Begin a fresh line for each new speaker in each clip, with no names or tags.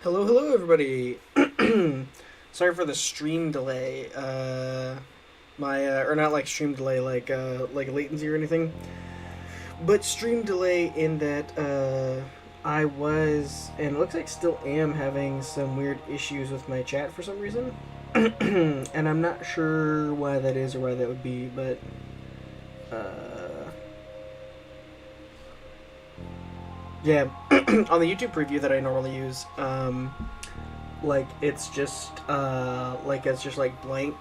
Hello, hello, everybody. Sorry for the stream delay. Or not like stream delay, like latency or anything, but stream delay in that I was and it looks like still am having some weird issues with my chat for some reason, and I'm not sure why that is or why that would be, but yeah, on the YouTube preview that I normally use, like it's just like blank.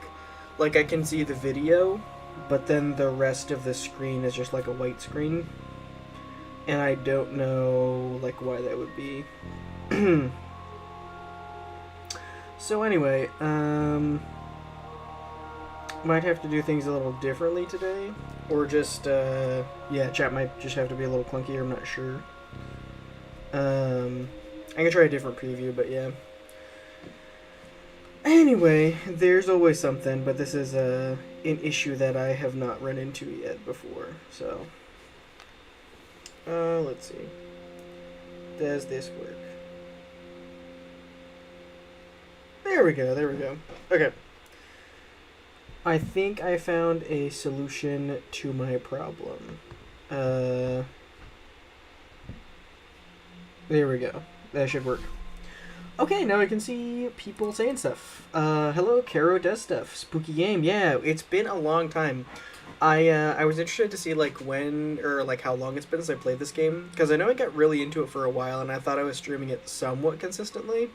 Like I can see the video, but then the rest of the screen is just like a white screen, and I don't know like why that would be. So anyway, might have to do things a little differently today, or just yeah, chat might just have to be a little clunky. I'm not sure. I can try a different preview, but yeah. Anyway, there's always something, but this is an issue that I have not run into yet before, so. Let's see. Does this work? There we go, there we go. Okay. I think I found a solution to my problem. There we go. That should work. Okay, now I can see people saying stuff. Hello, Caro does stuff. Spooky game. Yeah, it's been a long time. I was interested to see like when or like how long it's been since I played this game, because I know I got really into it for a while and I thought I was streaming it somewhat consistently.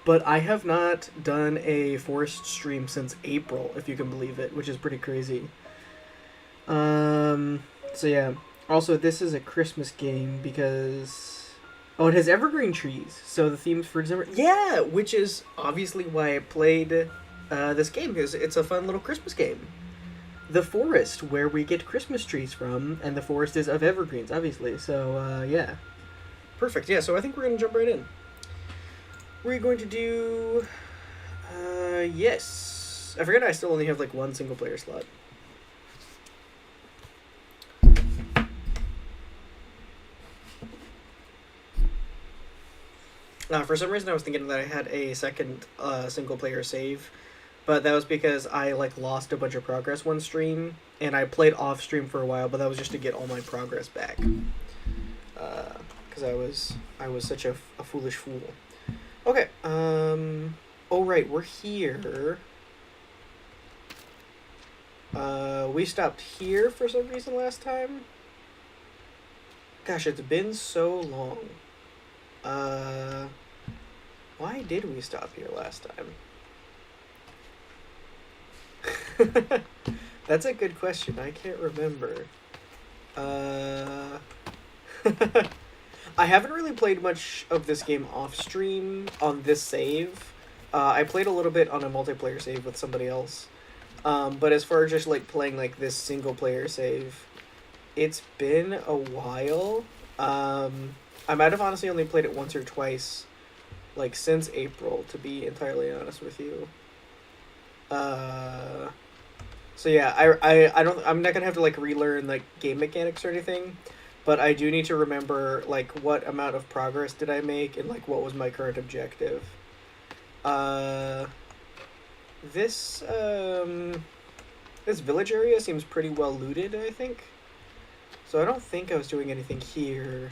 But I have not done a forest stream since April, if you can believe it, which is pretty crazy. So yeah. Also, this is a Christmas game because... Oh, it has evergreen trees, so the theme's for December. Yeah, which is obviously why I played this game, because it's a fun little Christmas game. The forest, where we get Christmas trees from, and the forest is of evergreens, obviously, so yeah. Perfect, yeah, so I think we're going to jump right in. We're going to do... yes. I forget I still only have like one single player slot. For some reason I was thinking that I had a second single player save, but that was because I like lost a bunch of progress one stream, and I played off stream for a while, but that was just to get all my progress back. Because I was such a foolish fool. Okay, oh right, we're here. We stopped here for some reason last time. Gosh, it's been so long. Why did we stop here last time? That's a good question. I can't remember. I haven't really played much of this game off stream on this save. I played a little bit on a multiplayer save with somebody else. But as far as just like playing like this single player save, it's been a while. I might have honestly only played it once or twice, like since April, to be entirely honest with you. So yeah, I'm not gonna have to like relearn like game mechanics or anything, but I do need to remember like what amount of progress did I make and like what was my current objective. This village area seems pretty well looted, I think. So I don't think I was doing anything here.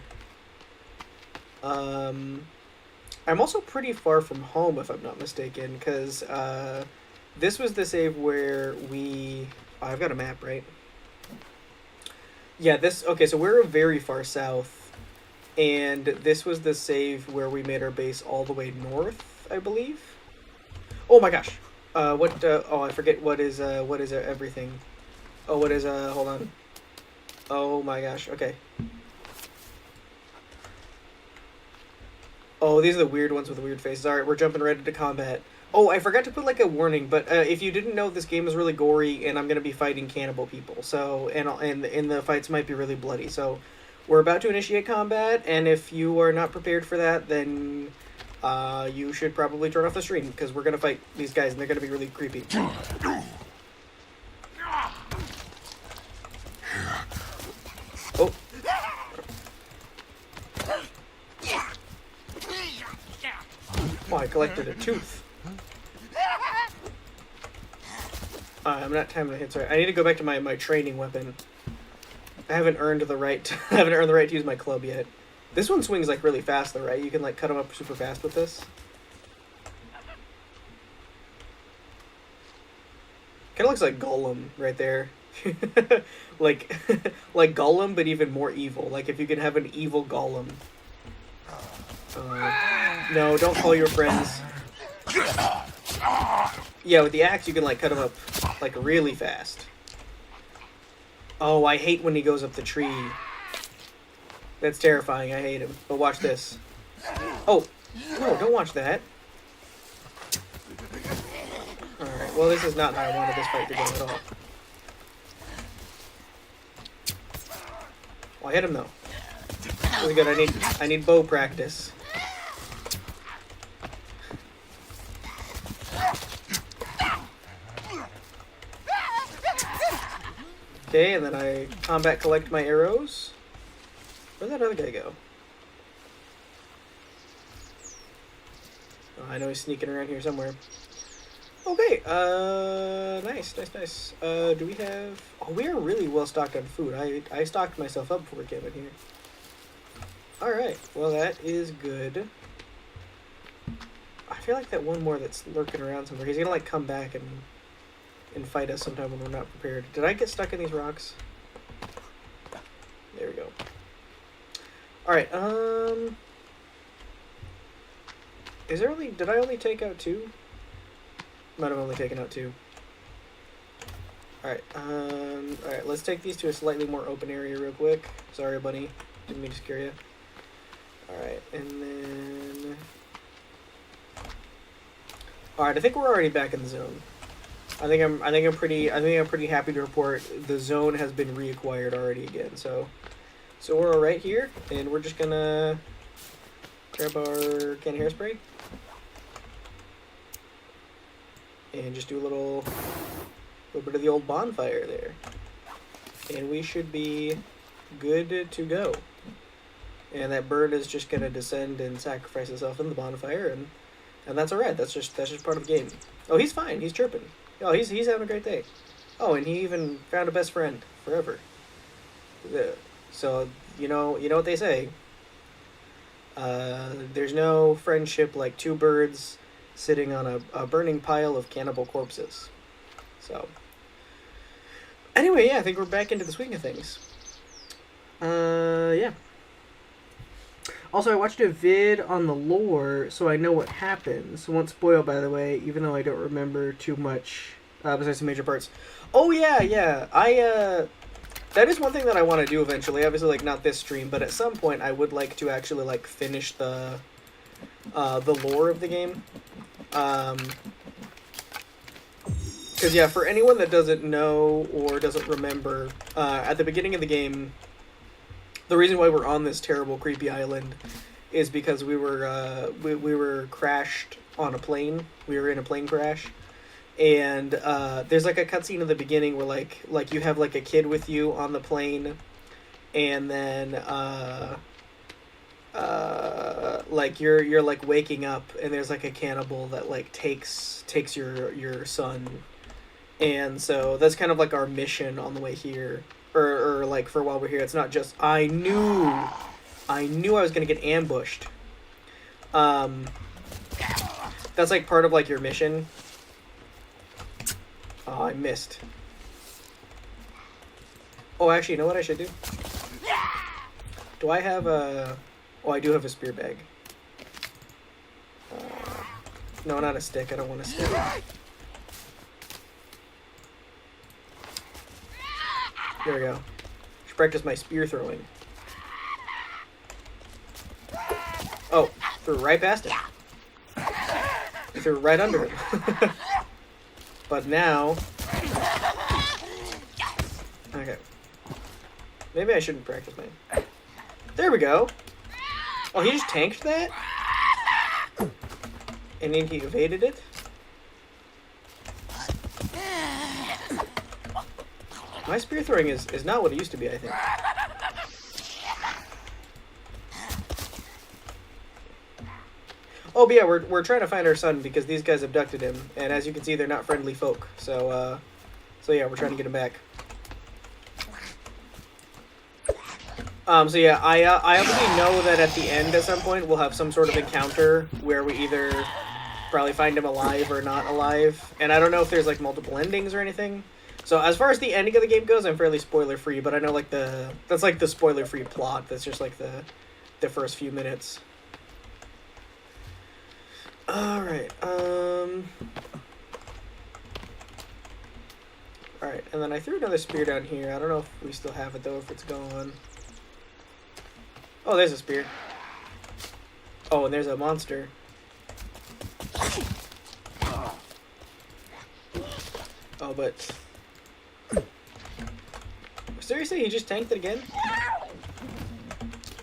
I'm also pretty far from home, if I'm not mistaken, because this was the save where we... Oh, I've got a map, right? Yeah, this... Okay, so we're very far south, and this was the save where we made our base all the way north, I believe? Oh my gosh! Oh, I forget what is everything. Oh, what is, hold on. Oh my gosh, okay. Oh, these are the weird ones with the weird faces. Alright, we're jumping right into combat. Oh, I forgot to put, like, a warning, but if you didn't know, this game is really gory, and I'm going to be fighting cannibal people. So, and the fights might be really bloody. So, we're about to initiate combat, and if you are not prepared for that, then you should probably turn off the stream, because we're going to fight these guys, and they're going to be really creepy. Oh. collected a tooth. I'm not timing the hits right. I need to go back to my training weapon. I haven't earned the right to use my club yet. This one swings like really fast though, right? You can like cut them up super fast with this. Kind of looks like Golem right there. like like Golem, but even more evil. Like if you can have an evil Golem. No, don't call your friends. Yeah, with the axe you can like cut them up like really fast. Oh, I hate when he goes up the tree. That's terrifying. I hate him. But watch this. Oh, no, don't watch that. Alright, well this is not how I wanted this fight to go at all. Well, I hit him though. Really good. I need bow practice. Okay, and then I combat collect my arrows. Where'd that other guy go? Oh, I know he's sneaking around here somewhere. Okay, nice. Do we have... Oh, we are really well stocked on food. I stocked myself up before we came in here. Alright, well that is good. I feel like that one more that's lurking around somewhere. He's gonna like come back and fight us sometime when we're not prepared. Did I get stuck in these rocks? There we go. Alright, is there only... Did I only take out 2? Might have only taken out 2. Alright, alright, let's take these to a slightly more open area real quick. Sorry, bunny. Didn't mean to scare you. Alright, and then... Alright, I think we're already back in the zone. I think I'm pretty happy to report the zone has been reacquired already again. So we're all right here, and we're just gonna grab our can of hairspray and just do a little bit of the old bonfire there, and we should be good to go. And that bird is just gonna descend and sacrifice itself in the bonfire, and that's alright. That's just part of the game. Oh, he's fine. He's chirping. Oh, he's having a great day. Oh, and he even found a best friend forever. So you know what they say. There's no friendship like 2 birds sitting on a burning pile of cannibal corpses. So anyway, yeah, I think we're back into the swing of things. Yeah. Also, I watched a vid on the lore, so I know what happens. Won't spoil, by the way, even though I don't remember too much, besides some major parts. Oh, yeah. That is one thing that I want to do eventually. Obviously, like, not this stream, but at some point I would like to actually, like, finish the lore of the game. Because, yeah, for anyone that doesn't know or doesn't remember, at the beginning of the game... The reason why we're on this terrible, creepy island is because we were crashed on a plane. We were in a plane crash, and there's like a cutscene in the beginning where like you have like a kid with you on the plane, and then like you're like waking up, and there's like a cannibal that like takes your son, and so that's kind of like our mission on the way here. Or like for while we're here, it's not just I knew I was gonna get ambushed. That's like part of like your mission. Oh, I missed. Oh, actually, you know what I should do? Do I have a... Oh, I do have a spear bag. No, not a stick. I don't want a stick. There we go. Should practice my spear throwing. Oh, threw right past him. I threw right under him. But now... Okay. Maybe I shouldn't practice mine. There we go. Oh, he just tanked that? And then he evaded it? My spear throwing is not what it used to be, I think. Oh, but yeah, we're trying to find our son because these guys abducted him, and as you can see, they're not friendly folk. So yeah, we're trying to get him back. So yeah, I obviously know that at the end, at some point, we'll have some sort of encounter where we either probably find him alive or not alive, and I don't know if there's like multiple endings or anything. So as far as the ending of the game goes, I'm fairly spoiler free, but I know like that's like the spoiler free plot. That's just like the first few minutes. All right. All right, and then I threw another spear down here. I don't know if we still have it though, if it's gone. Oh, there's a spear. Oh, and there's a monster. Oh, but... Seriously, he just tanked it again?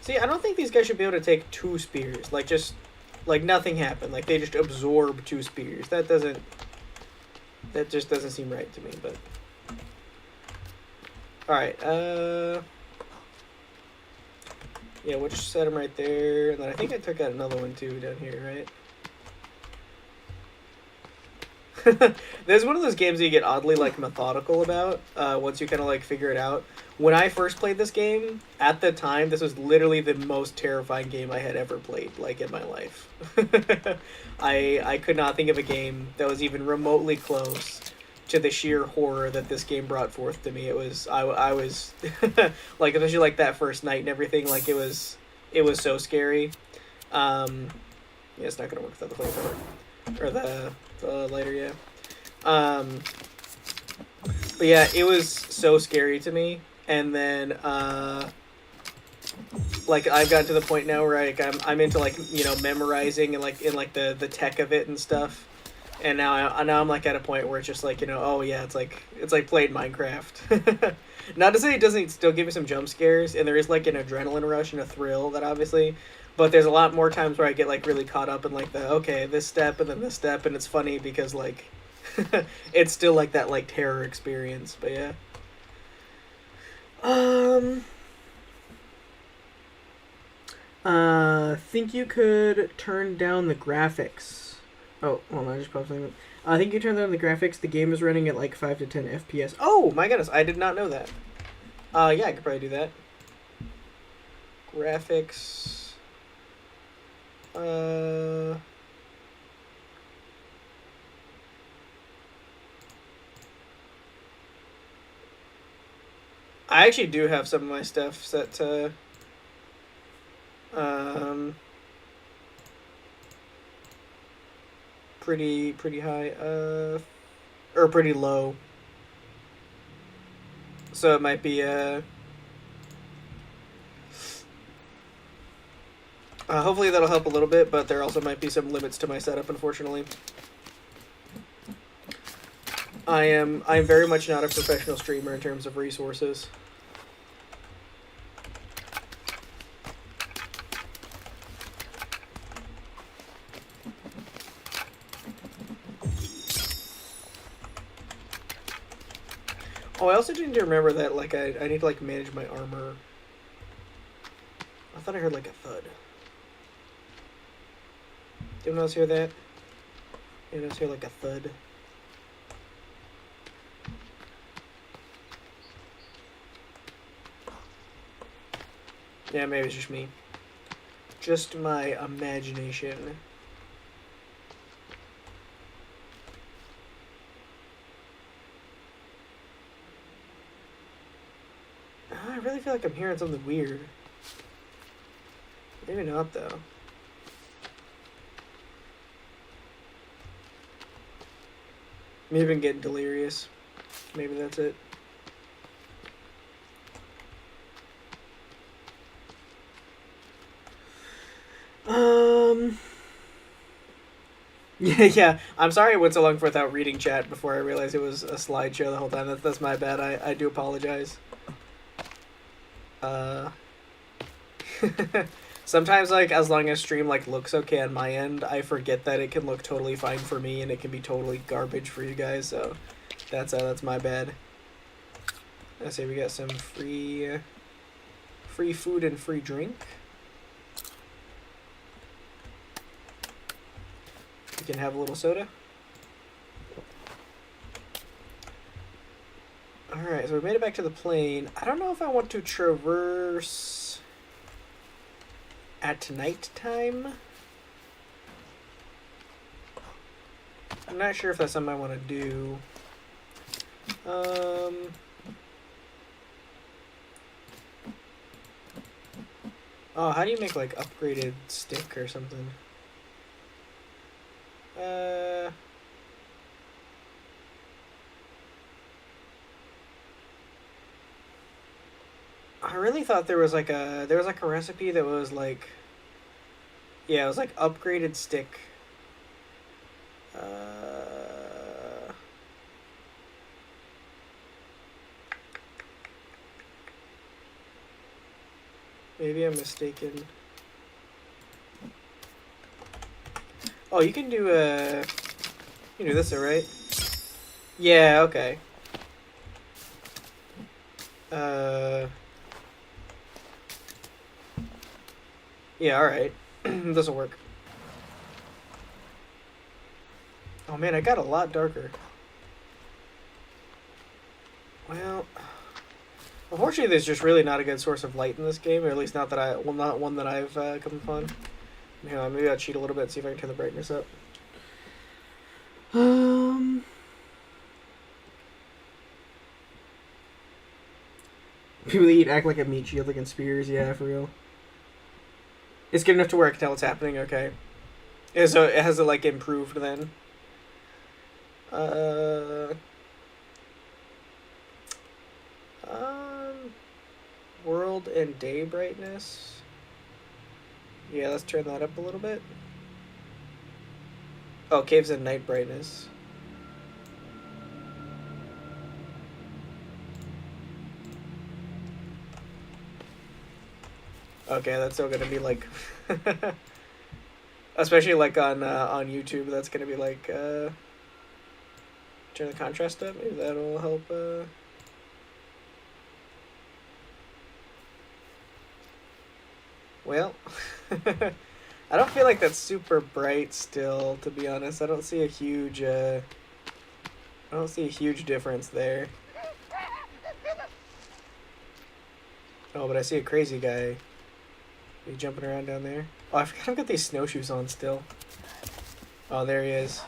See, I don't think these guys should be able to take 2 spears. Like, just... Like, nothing happened. Like, they just absorb 2 spears. That doesn't... That just doesn't seem right to me, but... Alright, yeah, we'll just set him right there. And then I think I took out another one, too, down here, right? There's one of those games that you get oddly like methodical about once you kind of like figure it out. When I first played this game, at the time, this was literally the most terrifying game I had ever played, like in my life. I could not think of a game that was even remotely close to the sheer horror that this game brought forth to me. It was I was like, especially like that first night and everything, like it was so scary. Yeah, it's not gonna work without the flamethrower or the lighter, yeah. But yeah, it was so scary to me. And then like I've gotten to the point now where I'm into like, you know, memorizing and like in like the tech of it and stuff. And now I'm like at a point where it's just like, you know, oh yeah, it's like playing Minecraft. Not to say it doesn't still give you some jump scares, and there is like an adrenaline rush and a thrill that obviously, but there's a lot more times where I get like really caught up in like the okay, this step and then this step, and it's funny because like it's still like that like terror experience. But yeah. Think you could turn down the graphics. Oh, hold on, I just popped something. I think you turn down the graphics. The game is running at like 5 to 10 FPS. Oh my goodness, I did not know that. Yeah, I could probably do that. Graphics. I actually do have some of my stuff set to pretty high, or pretty low. So it might be hopefully that'll help a little bit, but there also might be some limits to my setup, unfortunately. I'm very much not a professional streamer in terms of resources. Oh, I also need to remember that, like, I need to, like, manage my armor. I thought I heard, like, a thud. Did anyone else hear that? Anyone else hear, like, a thud? Yeah, maybe it's just me. Just my imagination. I really feel like I'm hearing something weird. Maybe not, though. Maybe I'm getting delirious. Maybe that's it. Yeah. I'm sorry I went so long without reading chat before I realized it was a slideshow the whole time. That's my bad. I do apologize. Sometimes, like, as long as stream, like, looks okay on my end, I forget that it can look totally fine for me and it can be totally garbage for you guys, so that's my bad. Let's say we got some free food and free drink. can have a little soda. Alright, so we made it back to the plane. I don't know if I want to traverse at night time. I'm not sure if that's something I want to do. Oh, how do you make, like, upgraded stick or something? I really thought there was like a recipe that was like, yeah, it was like upgraded stick. Maybe I'm mistaken. Oh, you can do this, right? Yeah, okay. Yeah, alright. This'll work. Oh man, I got a lot darker. Well, unfortunately there's just really not a good source of light in this game, or at least not one that I've come upon. Hang on, maybe I'll cheat a little bit, see if I can turn the brightness up. People that eat act like a meat shield like in Spears, yeah, for real. It's good enough to where I can tell what's happening, okay. Yeah, so it has it like improved then. World and day brightness. Yeah, let's turn that up a little bit. Oh, caves and night brightness. Okay, that's still gonna be like, especially like on YouTube. That's gonna be like, turn the contrast up. Maybe that'll help. Well, I don't feel like that's super bright still. To be honest, I don't see a huge difference there. Oh, but I see a crazy guy. Are you jumping around down there? Oh, I forgot I've got these snowshoes on still. Oh, there he is.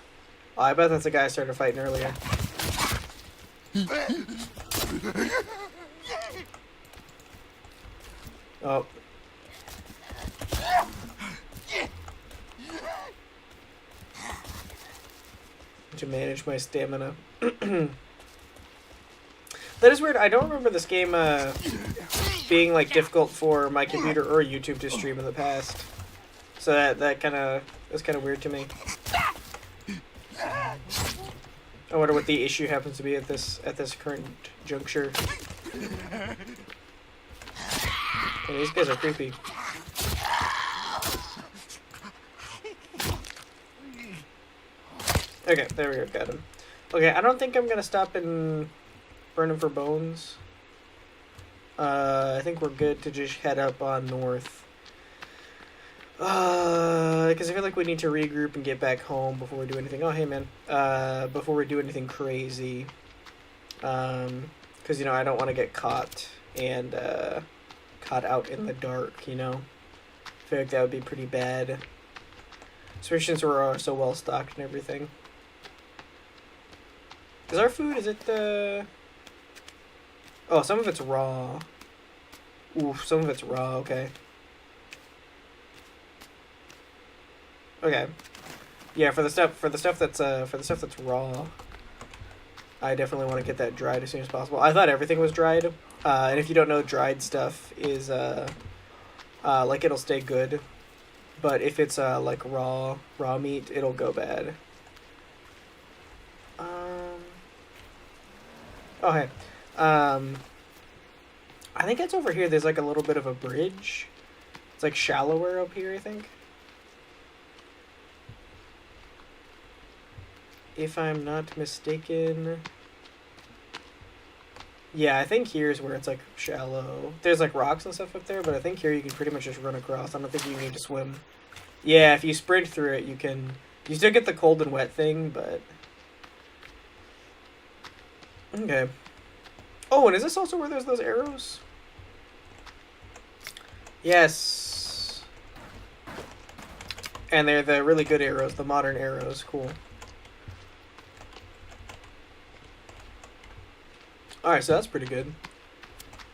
Oh, I bet that's the guy I started fighting earlier. Oh. To manage my stamina. That is weird. I don't remember this game being like difficult for my computer or YouTube to stream in the past. So that kind of is kind of weird to me. I wonder what the issue happens to be at this current juncture. Oh, these guys are creepy. Okay, there we go, got him. Okay, I don't think I'm gonna stop and burn him for bones. I think we're good to just head up on north. Because I feel like we need to regroup and get back home before we do anything. Oh, hey, man. Before we do anything crazy. Because, you know, I don't want to get caught and caught out in the dark, you know. I feel like that would be pretty bad. Especially since we're so well stocked and everything. Is our food, is it oh, some of it's raw. Oof, some of it's raw, okay. Okay. Yeah, for the stuff that's raw, I definitely want to get that dried as soon as possible. I thought everything was dried. And if you don't know, dried stuff is like it'll stay good. But if it's like raw meat, it'll go bad. Oh, hey. I think it's over here. There's like a little bit of a bridge. It's like shallower up here, I think. If I'm not mistaken. Yeah, I think here's where it's like shallow. There's like rocks and stuff up there, but I think here you can pretty much just run across. I don't think you need to swim. Yeah, if you sprint through it, you can You still get the cold and wet thing, but... Okay. Oh, and is this also where there's those arrows? Yes. And they're the really good arrows, the modern arrows. Cool. Alright, so that's pretty good.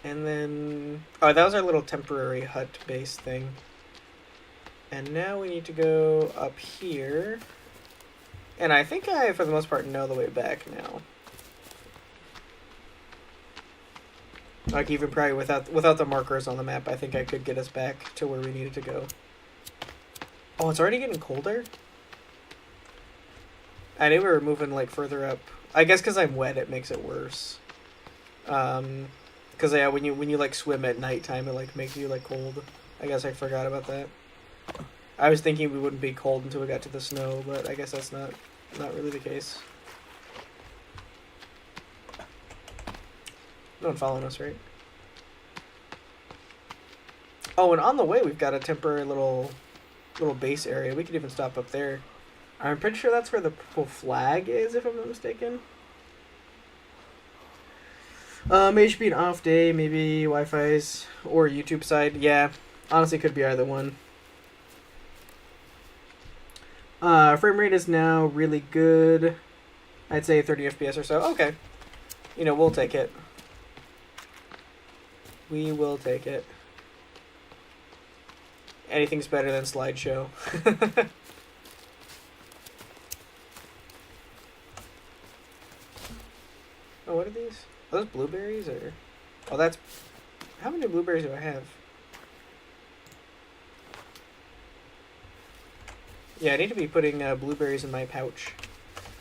And then... Oh, that was our little temporary hut-based thing. And now we need to go up here. And I think I, for the most part, know the way back now. Like, even probably without the markers on the map, I think I could get us back to where we needed to go. Oh, it's already getting colder? I knew we were moving, like, further up. I guess because I'm wet, it makes it worse. Because, yeah, when you, like, swim at nighttime, it, like, makes you, like, cold. I guess I forgot about that. I was thinking we wouldn't be cold until we got to the snow, but I guess that's not really the case. No one following us, right? Oh, and on the way we've got a temporary little base area. We could even stop up there. I'm pretty sure that's where the purple flag is, if I'm not mistaken. Maybe it should be an off day, maybe Wi-Fi's or YouTube side. Yeah, honestly, could be either one. Frame rate is now really good. I'd say 30 FPS or so. Okay. You know, we'll take it. We will take it. Anything's better than slideshow. Oh, what are these? Are those blueberries or... Oh, that's... How many blueberries do I have? Yeah, I need to be putting blueberries in my pouch.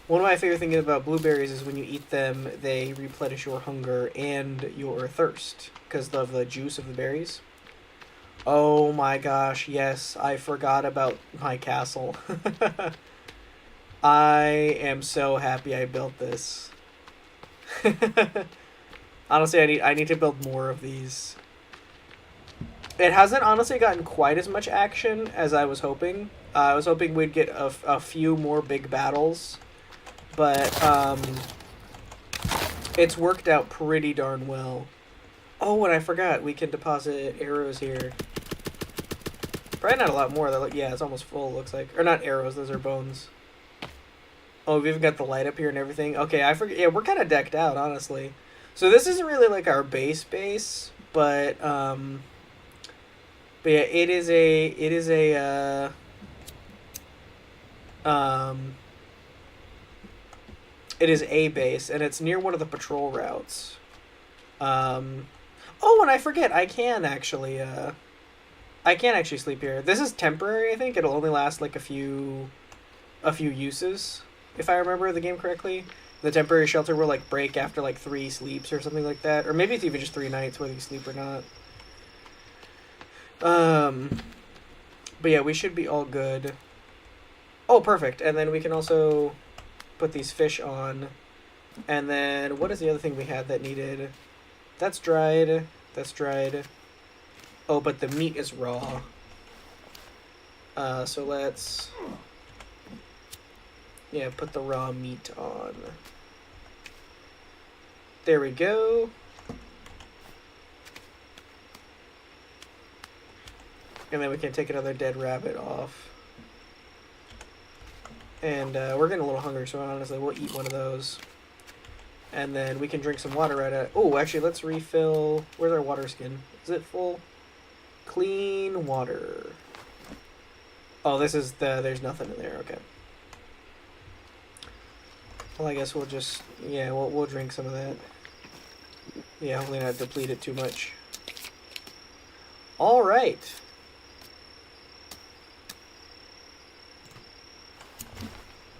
One of my favorite things about blueberries is when you eat them, they replenish your hunger and your thirst because of the juice of the berries. Oh my gosh, yes, I forgot about my castle. I am so happy I built this. Honestly, I need to build more of these. It hasn't honestly gotten quite as much action as I was hoping. I was hoping we'd get a few more big battles, but it's worked out pretty darn well. Oh, and I forgot, we can deposit arrows here. Probably not a lot more, though. Yeah, it's almost full, looks like. Or not arrows, those are bones. Oh, we've even got the light up here and everything. Okay, I forget. Yeah, we're kind of decked out, honestly. So this isn't really like our base, but yeah, it is a base, and it's near one of the patrol routes. Oh, and I forget, I can actually sleep here. This is temporary, I think. It'll only last like a few uses, if I remember the game correctly. The temporary shelter will like break after like 3 sleeps or something like that, or maybe it's even just 3 nights whether you sleep or not. But yeah, we should be all good. Oh, perfect. And then we can also put these fish on. And then what is the other thing we had that needed? That's dried. That's dried. Oh, but the meat is raw. So let's... Yeah, put the raw meat on. There we go. And then we can take another dead rabbit off. And we're getting a little hungry, so honestly, we'll eat one of those. And then we can drink some water right at... Oh, actually, let's refill... Where's our water skin? Is it full? Clean water. Oh, this is the... There's nothing in there. Okay. Well, I guess we'll just... Yeah, we'll drink some of that. Yeah, hopefully not deplete it too much. All right.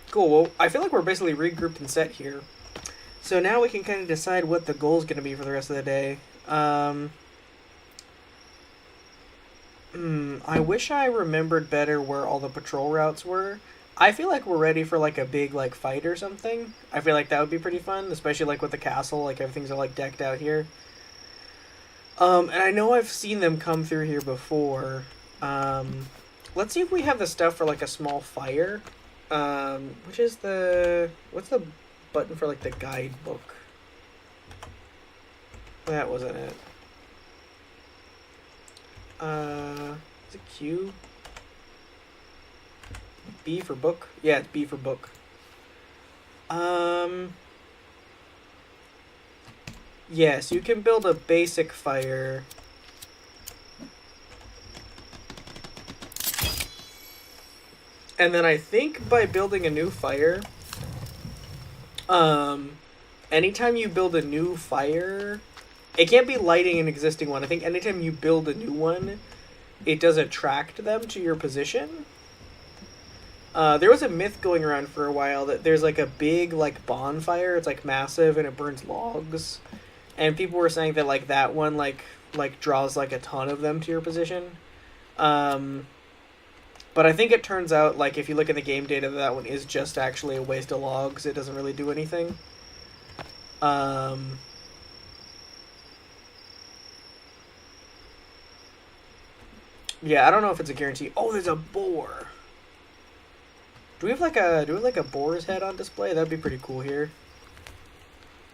Cool. Well, I feel like we're basically regrouped and set here. So now we can kind of decide what the goal is going to be for the rest of the day. I wish I remembered better where all the patrol routes were. I feel like we're ready for like a big like fight or something. I feel like that would be pretty fun, especially like with the castle, like everything's all like decked out here. And I know I've seen them come through here before. Let's see if we have the stuff for like a small fire. Which is the... What's the button for, like, the guidebook? That wasn't it. Is it Q? B for book? Yeah, it's B for book. Yes, you can build a basic fire. And then I think by building a new fire, anytime you build a new fire, it can't be lighting an existing one. I think anytime you build a new one, it does attract them to your position. There was a myth going around for a while that there's like a big like bonfire. It's like massive and it burns logs, and people were saying that like that one like draws like a ton of them to your position. But I think it turns out like if you look at the game data, that one is just actually a waste of logs. It doesn't really do anything. Yeah, I don't know if it's a guarantee. Oh, there's a boar. Do we have like a boar's head on display? That'd be pretty cool here.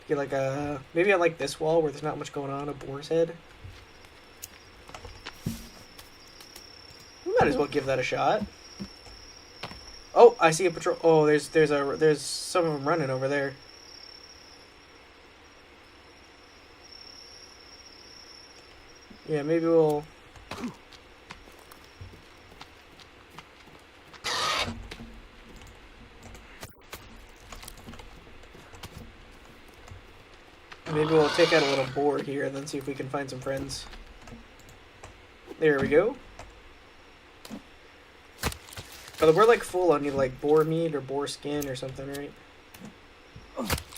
Get like a maybe I like this wall where there's not much going on. A boar's head. We might as well give that a shot. Oh, I see a patrol. Oh, there's some of them running over there. Yeah, maybe we'll. Maybe we'll take out a little boar here and then see if we can find some friends. There we go. But we're like full on either like boar meat or boar skin or something, right?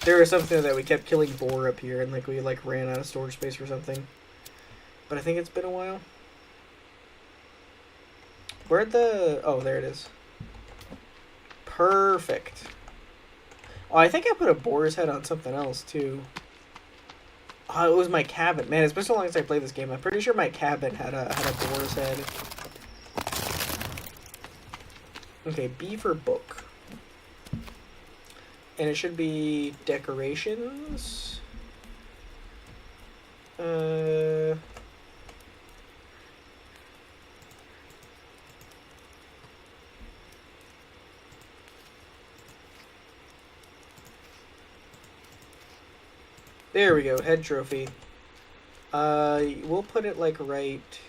There was something that we kept killing boar up here and like we like ran out of storage space or something. But I think it's been a while. Where'd the... Oh, there it is. Perfect. Oh, I think I put a boar's head on something else too. Oh, it was my cabin. Man, it's been so long since I played this game. I'm pretty sure my cabin had a boar's head. Okay, B for book. And it should be decorations. There we go, head trophy. We'll put it like right...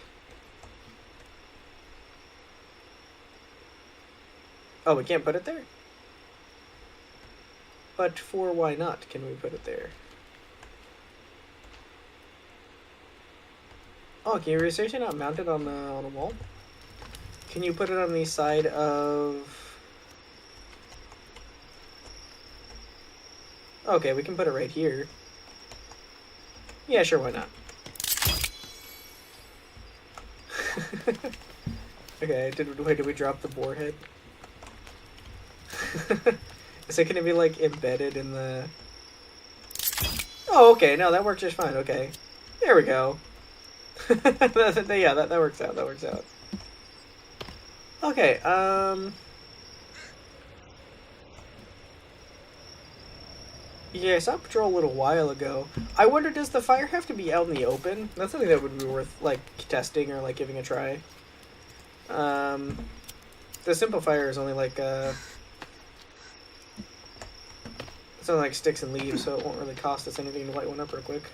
Oh, we can't put it there? But for why not can we put it there? Oh, can you seriously not mount it on the wall? Can you put it on the side of... Okay, we can put it right here. Yeah, sure, why not? Okay, did we drop the boar head? Is it gonna be like embedded in the... Oh, okay, no, that works just fine, okay. There we go. Yeah, that works out, that works out. Okay, yeah, I saw Patrol a little while ago. I wonder, does the fire have to be out in the open? That's something that would be worth, like, testing or, like, giving a try. The simple fire is only, like, it's only, like, sticks and leaves, so it won't really cost us anything to light one up real quick.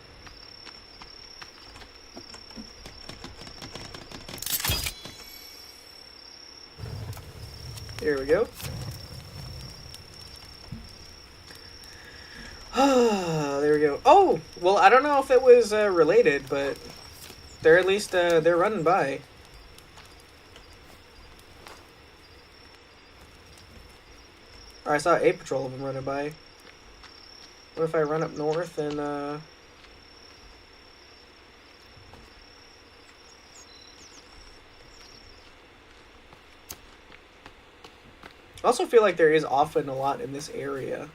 There we go. There we go. Oh! Well, I don't know if it was related, but they're at least, they're running by. Or I saw a patrol of them running by. What if I run up north and, I also feel like there is often a lot in this area.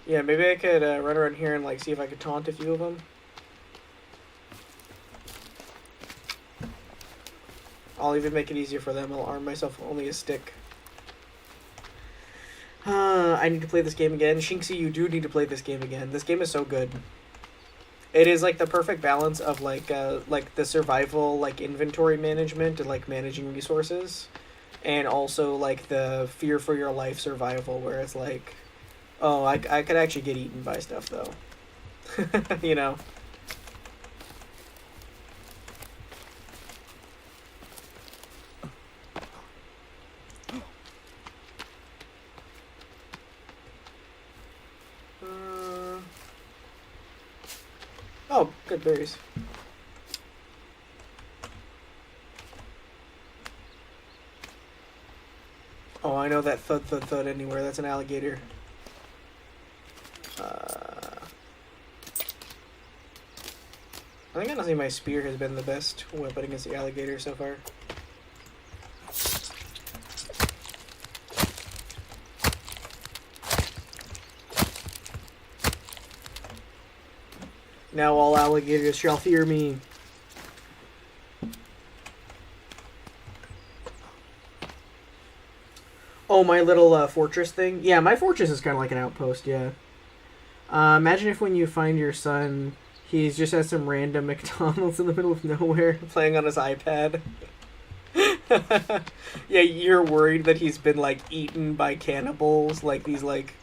Yeah, maybe I could run around here and like see if I could taunt a few of them. I'll even make it easier for them. I'll arm myself with only a stick. I need to play this game again. Shinxie, you do need to play this game again. This game is so good. It is like the perfect balance of like the survival, like inventory management and like managing resources, and also like the fear for your life survival, where it's like, oh, I could actually get eaten by stuff though. You know. Oh, good berries. Oh, I know that thud thud thud anywhere. That's an alligator. I think honestly my spear has been the best weapon against the alligator so far. Now all alligators shall fear me. Oh, my little fortress thing? Yeah, my fortress is kind of like an outpost, yeah. Imagine if when you find your son, he's just at some random McDonald's in the middle of nowhere playing on his iPad. Yeah, you're worried that he's been, like, eaten by cannibals, like these, like...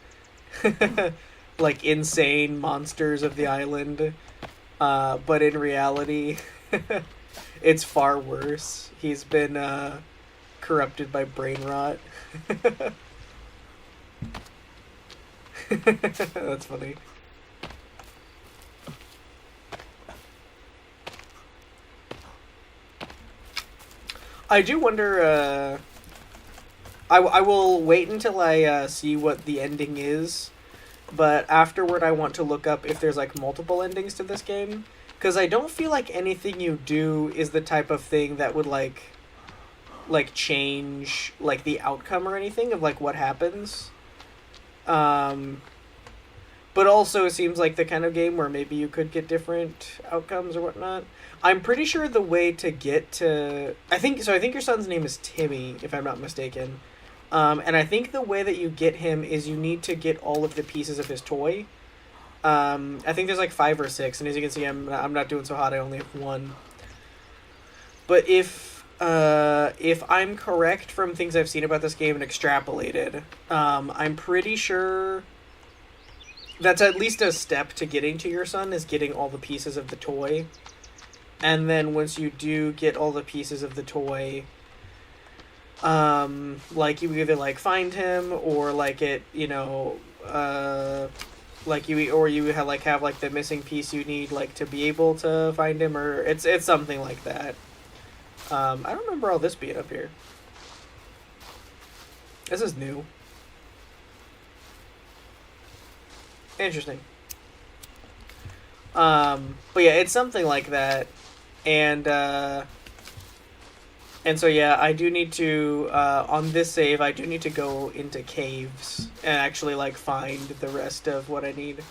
like insane monsters of the island, but in reality, it's far worse. He's been corrupted by brain rot. That's funny. I do wonder. I will wait until I see what the ending is. But afterward, I want to look up if there's, like, multiple endings to this game. Because I don't feel like anything you do is the type of thing that would, like, change, like, the outcome or anything of, like, what happens. But also it seems like the kind of game where maybe you could get different outcomes or whatnot. I'm pretty sure the way to get to... I think your son's name is Timmy, if I'm not mistaken. And I think the way that you get him is you need to get all of the pieces of his toy. I think there's like 5 or 6, and as you can see, I'm not doing so hot. I only have 1. But if I'm correct from things I've seen about this game and extrapolated, I'm pretty sure that's at least a step to getting to your son, is getting all the pieces of the toy. And then once you do get all the pieces of the toy... like you either like find him or like it, you know, like you have like the missing piece you need like to be able to find him, or it's something like that. I don't remember all this being up here. This is new. Interesting. But yeah, it's something like that, and so yeah, I do need to, on this save, I do need to go into caves and actually, like, find the rest of what I need.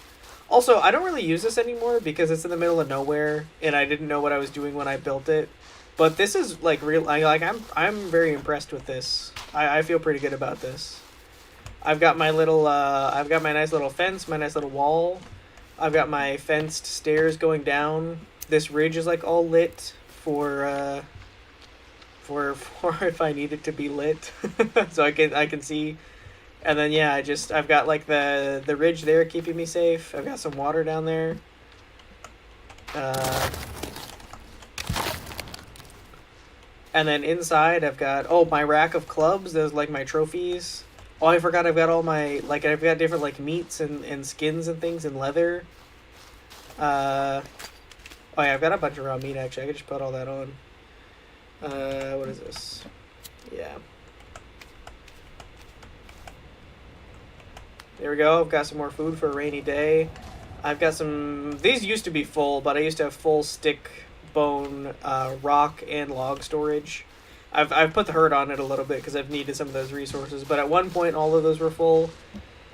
Also, I don't really use this anymore because it's in the middle of nowhere, and I didn't know what I was doing when I built it. But this is, like, real, like, I'm very impressed with this. I feel pretty good about this. I've got my little, I've got my nice little fence, my nice little wall. I've got my fenced stairs going down. This ridge is, like, all lit for if I need it to be lit, so I can see. And then yeah, I've got like the ridge there keeping me safe. I've got some water down there. And then inside I've got my rack of clubs. Those like my trophies. Oh, I forgot I've got all my I've got different like meats and skins and things and leather. Oh yeah, I've got a bunch of raw meat actually. I could just put all that on. What is this? Yeah. There we go. I've got some more food for a rainy day. I've got some... These used to be full, but I used to have full stick, bone, rock, and log storage. I've put the hurt on it a little bit because I've needed some of those resources. But at one point, all of those were full.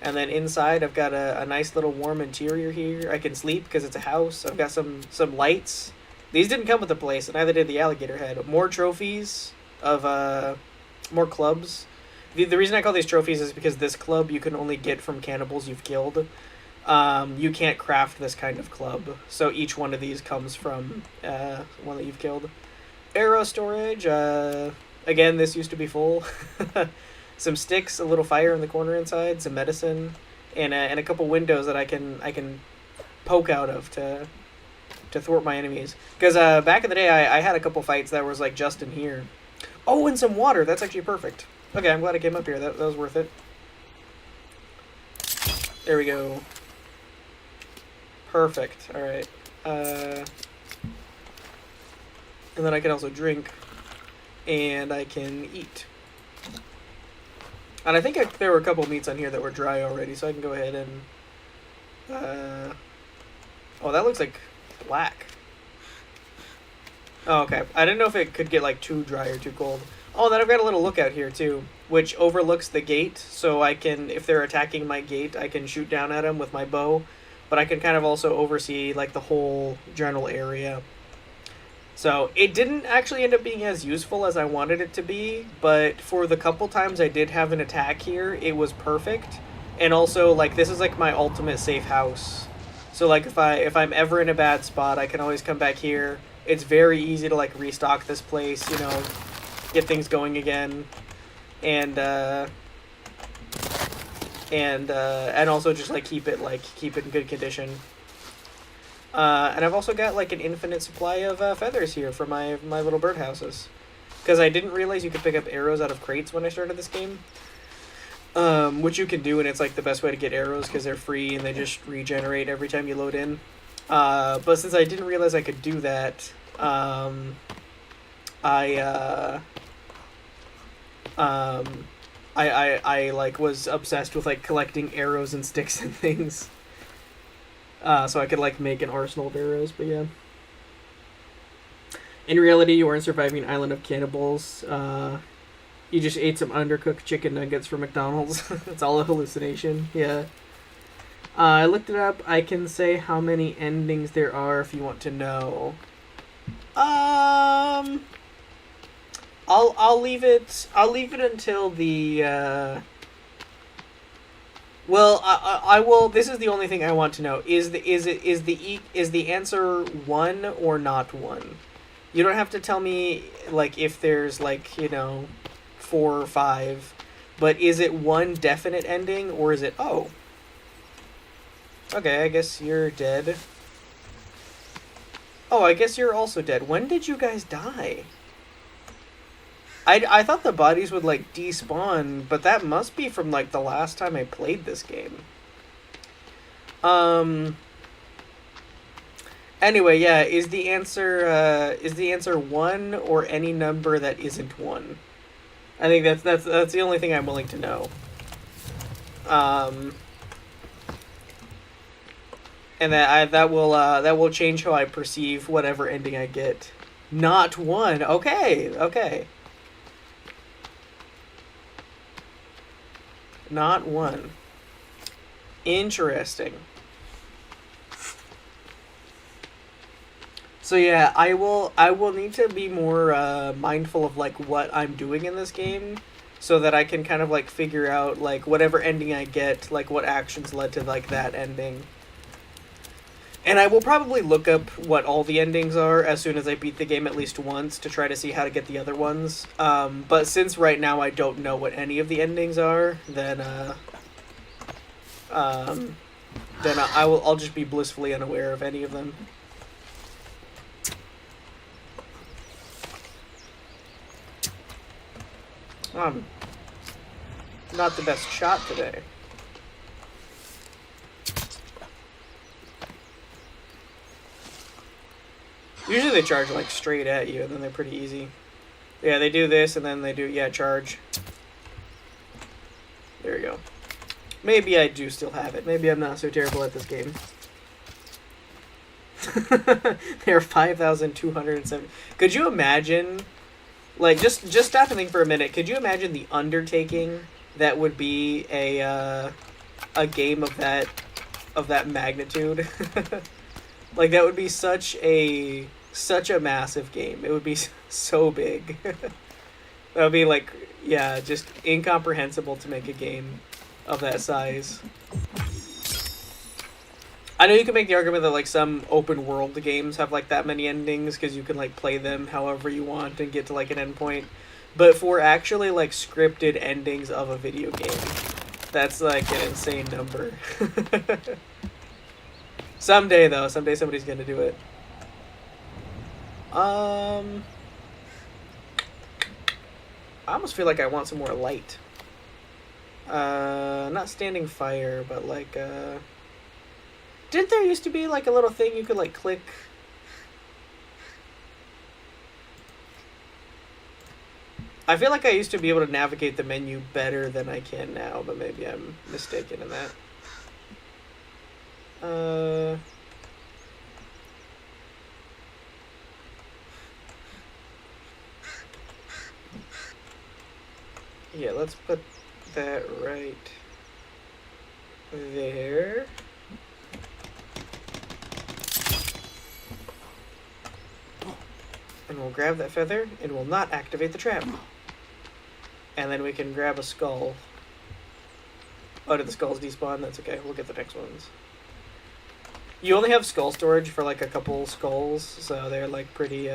And then inside, I've got a nice little warm interior here. I can sleep because it's a house. I've got some lights. These didn't come with the place, and neither did the alligator head. More trophies. of more clubs. The reason I call these trophies is because this club you can only get from cannibals you've killed. You can't craft this kind of club, so each one of these comes from one that you've killed. Arrow storage. Again, this used to be full. Some sticks, a little fire in the corner inside, some medicine, and a couple windows that I can poke out of to thwart my enemies. Because back in the day, I had a couple fights that was like just in here. Oh, and some water. That's actually perfect. Okay, I'm glad I came up here. That was worth it. There we go. Perfect. All right. And then I can also drink, and I can eat. And I think there were a couple meats on here that were dry already, so I can go ahead and... Oh, that looks like black. Oh, okay. I didn't know if it could get, like, too dry or too cold. Oh, then I've got a little lookout here, too, which overlooks the gate, so I can, if they're attacking my gate, I can shoot down at them with my bow, but I can kind of also oversee, like, the whole general area. So, it didn't actually end up being as useful as I wanted it to be, but for the couple times I did have an attack here, it was perfect. And also, like, this is, like, my ultimate safe house. So, like, if I'm ever in a bad spot, I can always come back here. It's very easy to, like, restock this place, you know, get things going again. And also just, like, keep it in good condition. And I've also got, like, an infinite supply of feathers here for my little birdhouses. Because I didn't realize you could pick up arrows out of crates when I started this game. Which you can do, and it's, like, the best way to get arrows because they're free and they just regenerate every time you load in. But since I didn't realize I could do that, I like, was obsessed with, like, collecting arrows and sticks and things. So I could, like, make an arsenal of arrows, but yeah. In reality, you weren't surviving an island of cannibals. You just ate some undercooked chicken nuggets from McDonald's. It's all a hallucination, yeah. I looked it up. I can say how many endings there are if you want to know. I'll leave it until the, well, I will. This is the only thing I want to know. Is the answer 1 or not 1? You don't have to tell me, like, if there's, like, you know, 4 or 5, but is it one definite ending, or is it, oh, okay, I guess you're dead. Oh, I guess you're also dead. When did you guys die? I thought the bodies would, like, despawn, but that must be from, like, the last time I played this game. Anyway, yeah, is the answer 1 or any number that isn't 1? I think that's the only thing I'm willing to know. And that will change how I perceive whatever ending I get. Not 1. Okay. Not 1. Interesting. So yeah, I will need to be more mindful of, like, what I'm doing in this game, so that I can kind of, like, figure out, like, whatever ending I get, like, what actions led to, like, that ending. And I will probably look up what all the endings are as soon as I beat the game at least once to try to see how to get the other ones. But since right now I don't know what any of the endings are, then I'll just be blissfully unaware of any of them. Not the best shot today. Usually they charge, like, straight at you, and then they're pretty easy. Yeah, they do this, and then they do, yeah, charge. There you go. Maybe I do still have it. Maybe I'm not so terrible at this game. There are 5,270. Could you imagine, like, just stop and think for a minute. Could you imagine the undertaking that would be a game of that magnitude? Like, that would be such a massive game. It would be so big. That would be like, yeah, just incomprehensible to make a game of that size. I know you can make the argument that like some open world games have like that many endings because you can like play them however you want and get to like an endpoint. But for actually like scripted endings of a video game, that's like an insane number. Someday though, someday somebody's gonna do it. I almost feel like I want some more light. Not standing fire, but like didn't there used to be like a little thing you could like click? I feel like I used to be able to navigate the menu better than I can now, but maybe I'm mistaken in that. Yeah, let's put that right there. And we'll grab that feather, and we'll not activate the trap. And then we can grab a skull. Oh, did the skulls despawn? That's okay, we'll get the next ones. You only have skull storage for like a couple skulls, so they're like pretty,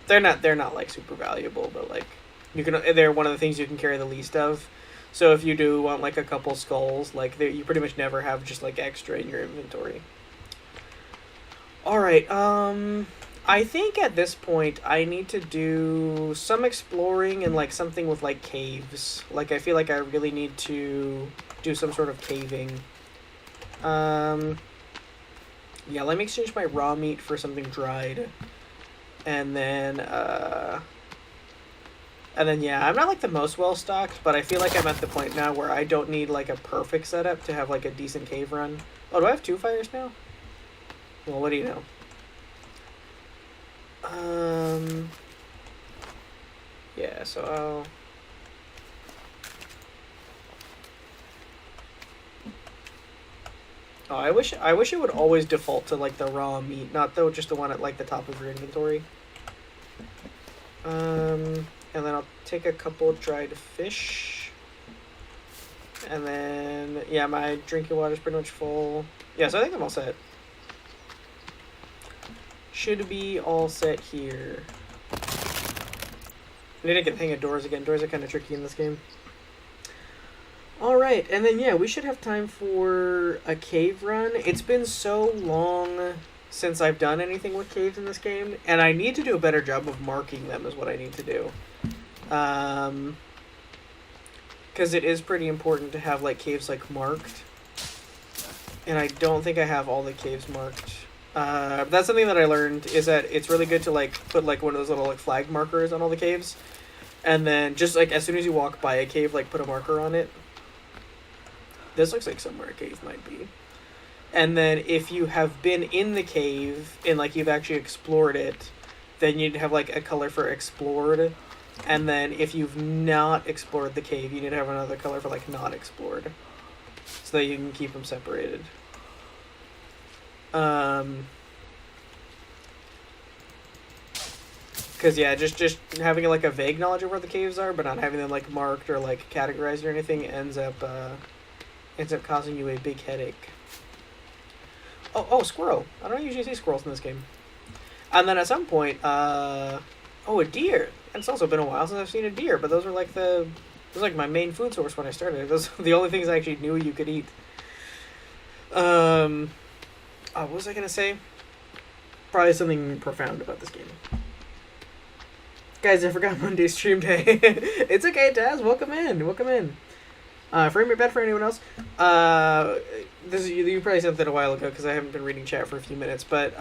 they're not like super valuable, but like, they're one of the things you can carry the least of. So if you do want like a couple skulls, like you pretty much never have just like extra in your inventory. Alright, I think at this point I need to do some exploring and like something with like caves. Like I feel like I really need to do some sort of caving. Yeah, let me exchange my raw meat for something dried. And then yeah, I'm not like the most well stocked, but I feel like I'm at the point now where I don't need like a perfect setup to have like a decent cave run. Oh, do I have 2 fires now? Well, what do you know? Yeah, so Oh, I wish it would always default to like the raw meat, not though just the one at like the top of your inventory. And then I'll take a couple dried fish. And then yeah, my drinking water's pretty much full. Yeah, so I think I'm all set. Should be all set here. I need to get the hang of doors again. Doors are kind of tricky in this game. Alright, and then yeah, we should have time for a cave run. It's been so long since I've done anything with caves in this game, and I need to do a better job of marking them is what I need to do. Because it is pretty important to have like caves like marked. And I don't think I have all the caves marked. That's something that I learned, is that it's really good to like put like one of those little like flag markers on all the caves. And then just like as soon as you walk by a cave, like put a marker on it. This looks like somewhere a cave might be. And then if you have been in the cave and like you've actually explored it, then you'd have like a color for explored. And then if you've not explored the cave, you need to have another color for like not explored. So that you can keep them separated. Because yeah, just having like a vague knowledge of where the caves are, but not having them like marked or like categorized or anything ends up causing you a big headache. Oh, squirrel! I don't usually see squirrels in this game. And then at some point, a deer. And it's also been a while since I've seen a deer, but those were like my main food source when I started. Those were the only things I actually knew you could eat. What was I gonna say? Probably something profound about this game. Guys, I forgot Monday's stream day. It's okay, Taz. Welcome in. Frame rate bad for anyone else? You probably sent that a while ago because I haven't been reading chat for a few minutes. But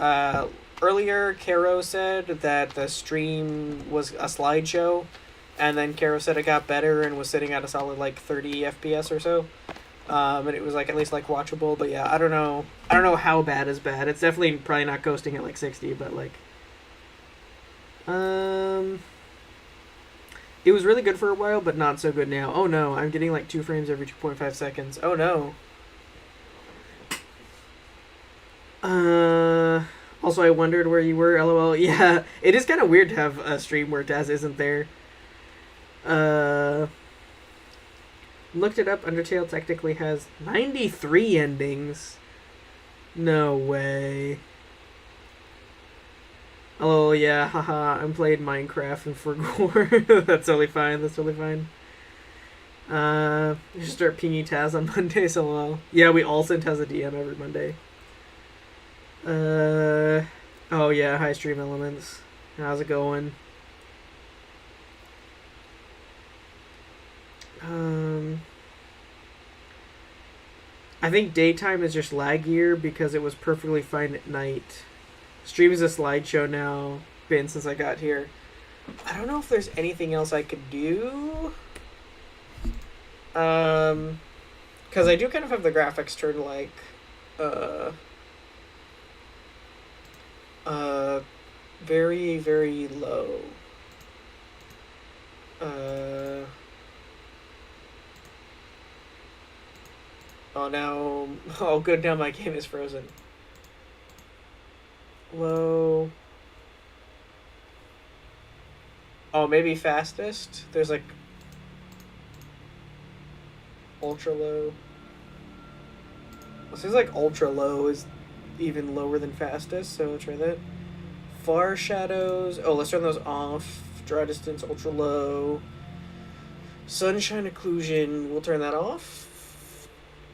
earlier, Caro said that the stream was a slideshow, and then Caro said it got better and was sitting at a solid like 30 FPS or so. And it was like at least like watchable. But yeah, I don't know how bad is bad. It's definitely probably not ghosting at like 60, but like. It was really good for a while, but not so good now. Oh no, I'm getting like 2 frames every 2.5 seconds. Oh no. Also, I wondered where you were, lol. Yeah, it is kind of weird to have a stream where Daz isn't there. Uh, Looked it up. Undertale technically has 93 endings. No way. Oh yeah, haha. I'm playing Minecraft and for gore. That's totally fine. That's totally fine. You should start pinging Taz on Mondays. LOL. Yeah, we all send Taz a DM every Monday. Oh yeah, hi Stream Elements. How's it going? I think daytime is just laggier because it was perfectly fine at night. Stream is a slideshow now. Been since I got here. I don't know if there's anything else I could do. Because I do kind of have the graphics turned like, very, very low. Oh, now... Oh, good, now my game is frozen. Low... Oh, maybe fastest? There's, like... Ultra low. It seems like ultra low is even lower than fastest, so let's try that. Far shadows... Oh, let's turn those off. Draw distance, ultra low. Sunshine occlusion, we'll turn that off.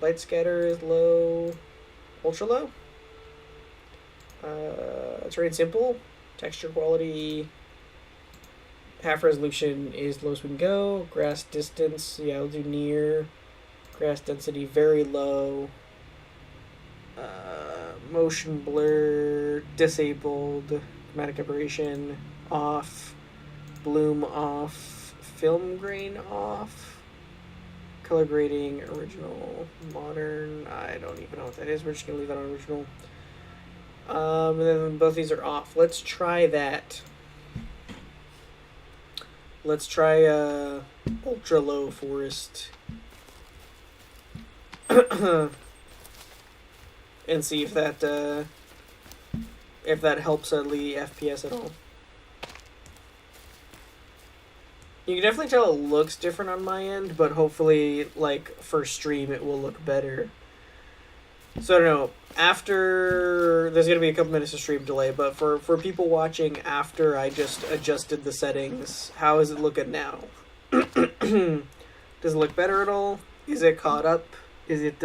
Light scatter is low. Ultra low. Terrain simple. Texture quality. Half resolution is the lowest we can go. Grass distance, yeah, I'll do near. Grass density, very low. Motion blur, disabled. Chromatic aberration, off. Bloom off. Film grain off. Color grading, original, modern. I don't even know what that is. We're just going to leave that on original. And then both these are off. Let's try that. Let's try ultra low forest. And see if that helps the FPS at all. You can definitely tell it looks different on my end, but hopefully, like, for stream it will look better. So I don't know. After... There's going to be a couple minutes of stream delay, but for people watching after I just adjusted the settings, how is it looking now? Does it look better at all? Is it caught up? Is it,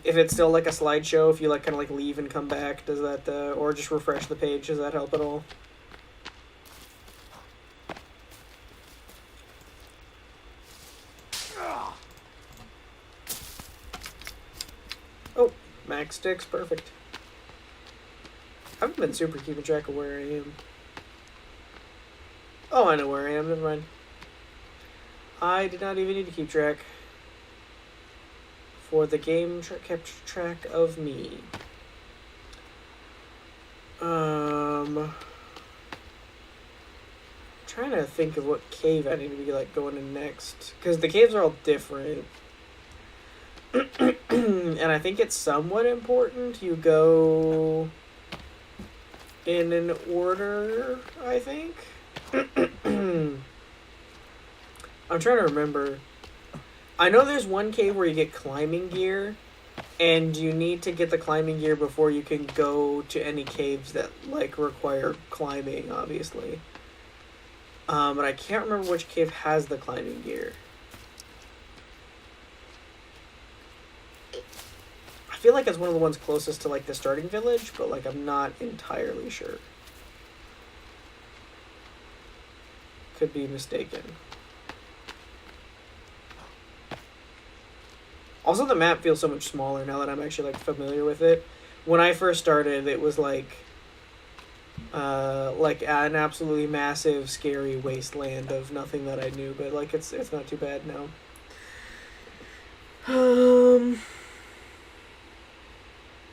if it's still like a slideshow, if you like kind of like leave and come back, does that, or just refresh the page, does that help at all? Oh, max sticks, perfect. I haven't been super keeping track of where I am. Oh, I know where I am, never mind. I did not even need to keep track. For the game kept track of me. Trying to think of what cave I need to be like going in next, because the caves are all different. And I think it's somewhat important you go in an order, I think. I'm trying to remember. I know there's one cave where you get climbing gear, and you need to get the climbing gear before you can go to any caves that, like, require climbing, obviously. But I can't remember which cave has the climbing gear. I feel like it's one of the ones closest to, like, the starting village, but, like, I'm not entirely sure. Could be mistaken. Also, the map feels so much smaller now that I'm actually, like, familiar with it. When I first started, it was, like an absolutely massive, scary wasteland of nothing that I knew. But, like, it's not too bad now.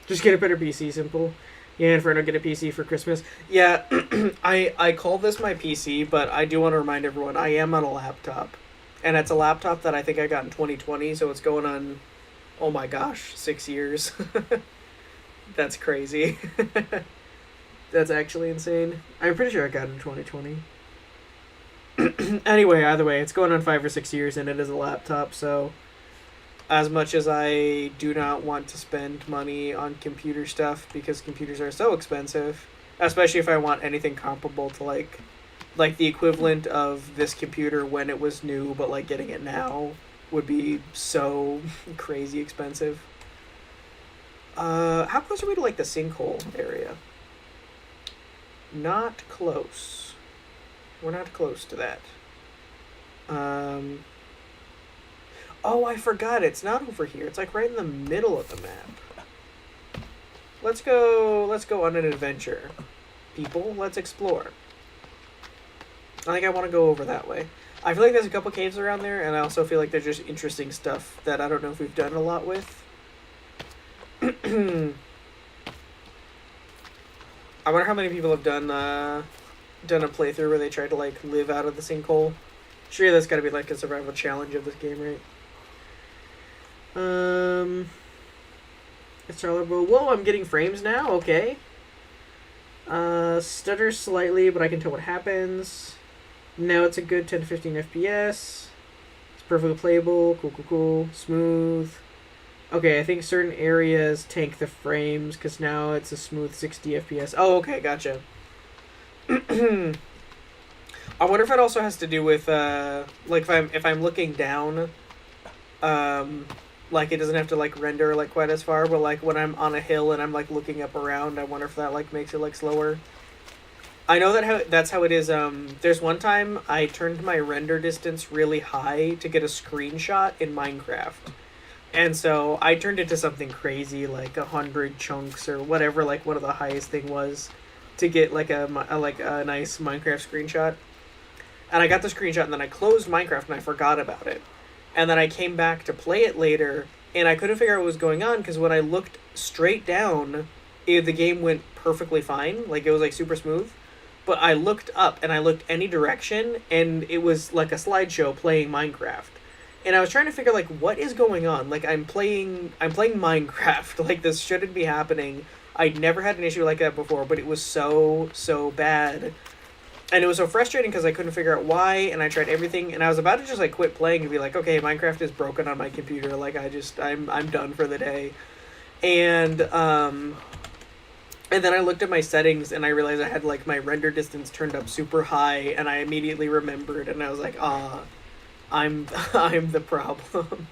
Just get a better PC, simple. Yeah, Inferno, get a PC for Christmas. Yeah, I call this my PC, but I do want to remind everyone, I am on a laptop. And it's a laptop that I think I got in 2020, so it's going on, oh my gosh, 6 years. That's crazy. That's actually insane. I'm pretty sure I got it in 2020. Anyway, either way, it's going on 5 or 6 years, and it is a laptop. So, as much as I do not want to spend money on computer stuff because computers are so expensive, especially if I want anything comparable to like the equivalent of this computer when it was new, but like getting it now would be so crazy expensive. How close are we to like the sinkhole area? Not close. We're not close to that. Oh, I forgot. It's not over here. It's like right in the middle of the map. Let's go on an adventure. People, let's explore. I think I want to go over that way. I feel like there's a couple caves around there, and I also feel like there's just interesting stuff that I don't know if we've done a lot with. I wonder how many people have done a playthrough where they tried to like live out of the sinkhole. Sure, that's got to be like a survival challenge of this game, right? It's tolerable. Whoa, I'm getting frames now. Okay. Stutters slightly, but I can tell what happens. Now it's a good 10 to 15 FPS. It's perfectly playable. Cool. Smooth. Okay, I think certain areas tank the frames because now it's a smooth 60 FPS. Oh, okay, gotcha. I wonder if it also has to do with like if I'm looking down, like it doesn't have to like render like quite as far, but like when I'm on a hill and I'm like looking up around, I wonder if that like makes it like slower. I know that's how it is. There's one time I turned my render distance really high to get a screenshot in Minecraft. And so I turned it to something crazy, like 100 chunks or whatever, like what the highest thing was, to get like a nice Minecraft screenshot. And I got the screenshot, and then I closed Minecraft and I forgot about it. And then I came back to play it later, and I couldn't figure out what was going on because when I looked straight down, the game went perfectly fine, like it was like super smooth. But I looked up and I looked any direction, and it was like a slideshow playing Minecraft. And I was trying to figure like what is going on. Like I'm playing Minecraft. Like this shouldn't be happening. I'd never had an issue like that before, but it was so bad. And it was so frustrating because I couldn't figure out why, and I tried everything, and I was about to just like quit playing and be like, okay, Minecraft is broken on my computer. Like I'm done for the day. And then I looked at my settings and I realized I had like my render distance turned up super high, and I immediately remembered, and I was like, I'm the problem.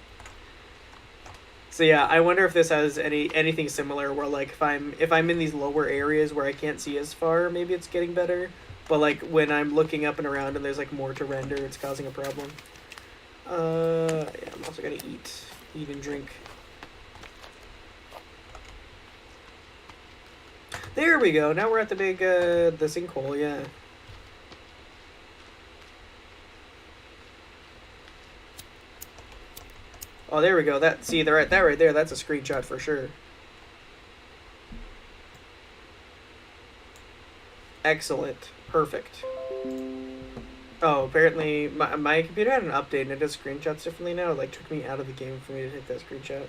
So yeah, I wonder if this has anything similar where like if I'm in these lower areas where I can't see as far, maybe it's getting better. But like when I'm looking up and around and there's like more to render, it's causing a problem. Yeah, I'm also gonna eat and drink. There we go. Now we're at the big the sinkhole. Yeah. Oh, there we go. That right there. That's a screenshot for sure. Excellent. Perfect. Oh, apparently my computer had an update and it does screenshots differently now. It like took me out of the game for me to hit that screenshot.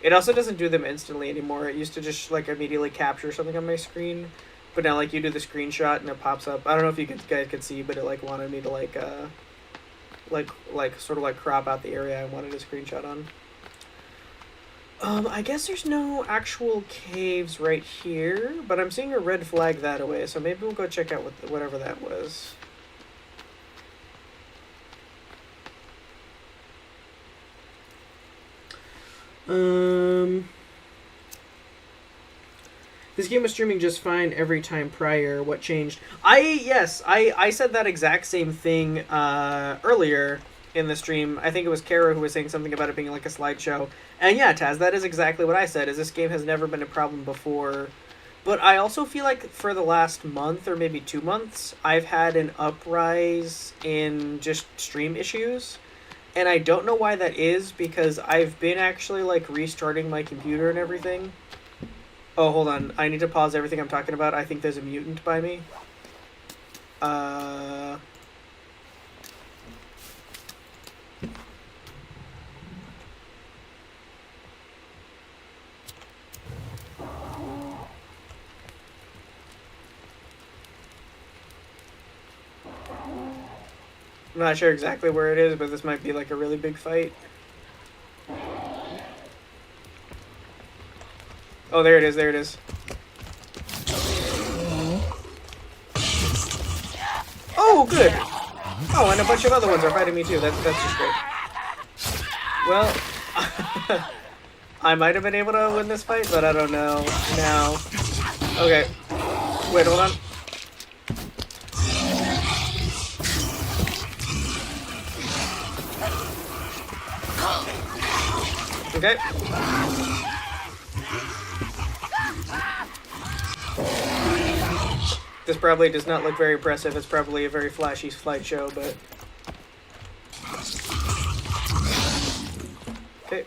It also doesn't do them instantly anymore. It used to just like immediately capture something on my screen, but now like you do the screenshot and it pops up. I don't know if you guys could see, but it like wanted me to like sort of like crop out the area I wanted a screenshot on. I guess there's no actual caves right here, but I'm seeing a red flag that way, so maybe we'll go check out whatever that was. This game was streaming just fine every time prior. What changed? I said that exact same thing earlier in the stream. I think it was Kara who was saying something about it being like a slideshow. And yeah, Taz, that is exactly what I said, is this game has never been a problem before. But I also feel like for the last month or maybe 2 months, I've had an uprise in just stream issues. And I don't know why that is, because I've been actually like restarting my computer and everything. Oh, hold on. I need to pause everything I'm talking about. I think there's a mutant by me. I'm not sure exactly where it is, but this might be like a really big fight. Oh, there it is, there it is. Oh, good! Oh, and a bunch of other ones are fighting me too. That's just great. Well, I might have been able to win this fight, but I don't know now. Okay. Wait, hold on. Okay. This probably does not look very impressive. It's probably a very flashy slideshow, show, but... Okay.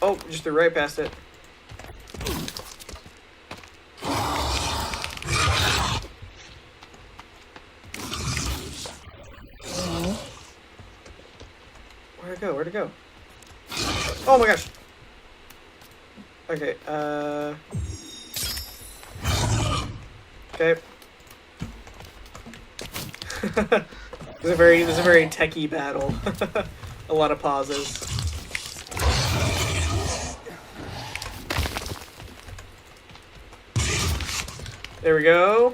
Oh, just threw right past it. Where'd it go? Where'd it go? Oh my gosh! Okay, okay. This is a very techie battle. A lot of pauses. There we go.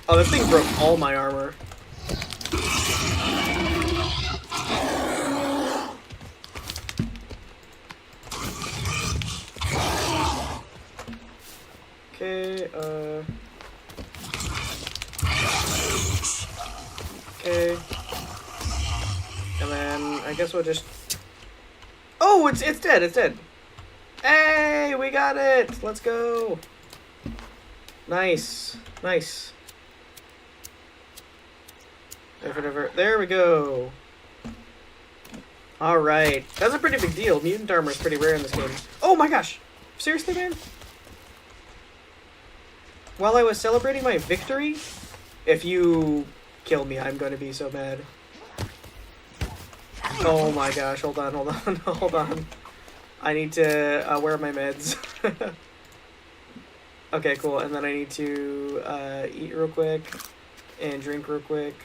Oh, this thing broke all my armor. Okay, okay. And then I guess we'll just... Oh, it's dead, it's dead. Hey, we got it! Let's go! Nice. Nice. There we go. Alright. That's a pretty big deal. Mutant armor is pretty rare in this game. Oh my gosh! Seriously, man? While I was celebrating my victory, if you kill me, I'm going to be so mad. Oh my gosh, hold on, hold on, hold on. I need to wear my meds. Okay, cool, and then I need to eat real quick and drink real quick.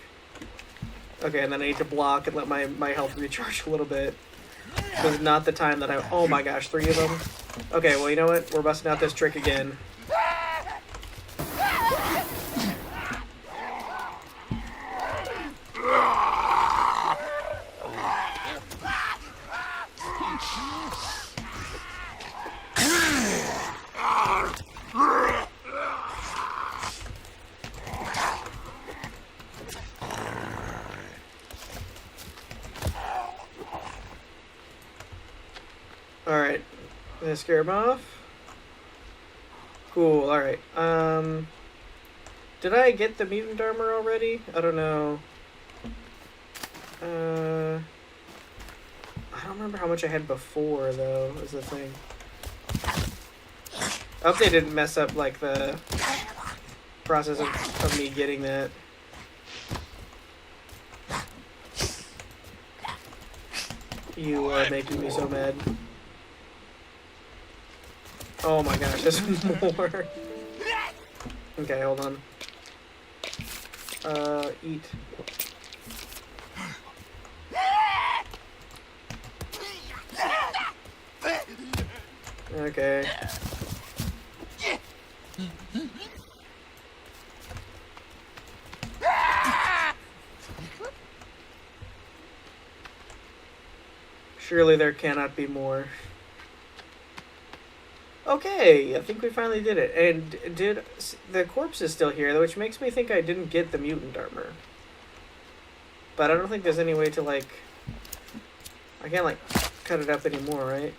Okay, and then I need to block and let my health recharge a little bit. This is not the time that I... Oh my gosh, 3 of them? Okay, well, you know what? We're busting out this trick again. Alright, gonna scare him off. Cool, alright. Did I get the mutant armor already? I don't know. I don't remember how much I had before, though, is the thing. I hope they didn't mess up, like, the process of me getting that. You are making me so mad. Oh my gosh, there's more. Okay, hold on. Eat. Okay. Surely there cannot be more. Okay, I think we finally did it. And the corpse is still here, which makes me think I didn't get the mutant armor. But I don't think there's any way to, like... I can't, like, cut it up anymore, right?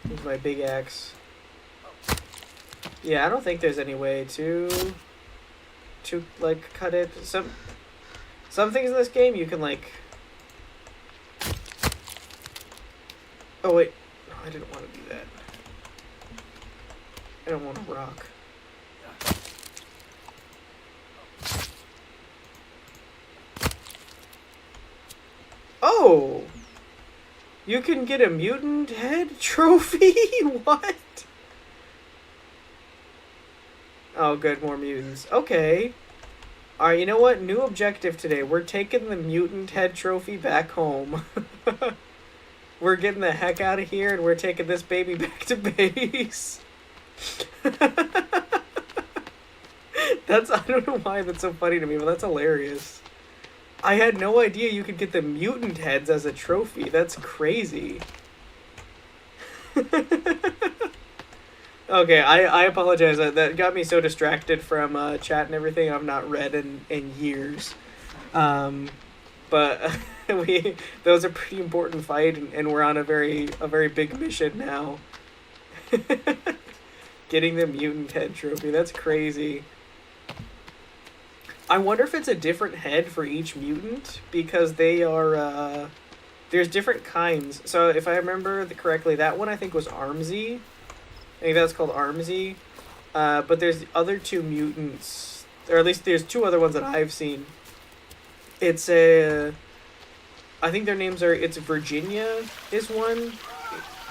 Use my big axe. Yeah, I don't think there's any way to like, cut it. Some things in this game you can, like... Oh, wait. No, I didn't want to do that. I don't want to rock. Oh! You can get a mutant head trophy? What? Oh, good, more mutants. Okay. Alright, you know what? New objective today. We're taking the mutant head trophy back home. We're getting the heck out of here, and we're taking this baby back to base. I don't know why that's so funny to me, but that's hilarious. I had no idea you could get the mutant heads as a trophy. That's crazy. Okay, I apologize. That got me so distracted from chat and everything. I've not read in years. But that was a pretty important fight, and we're on a very big mission now. Getting the mutant head trophy. That's crazy. I wonder if it's a different head for each mutant, because they are, there's different kinds. So if I remember correctly, that one I think was Armsy. I think that's called Armsy. But there's the other two mutants, or at least there's two other ones that I've seen. It's I think their names are, it's Virginia is one.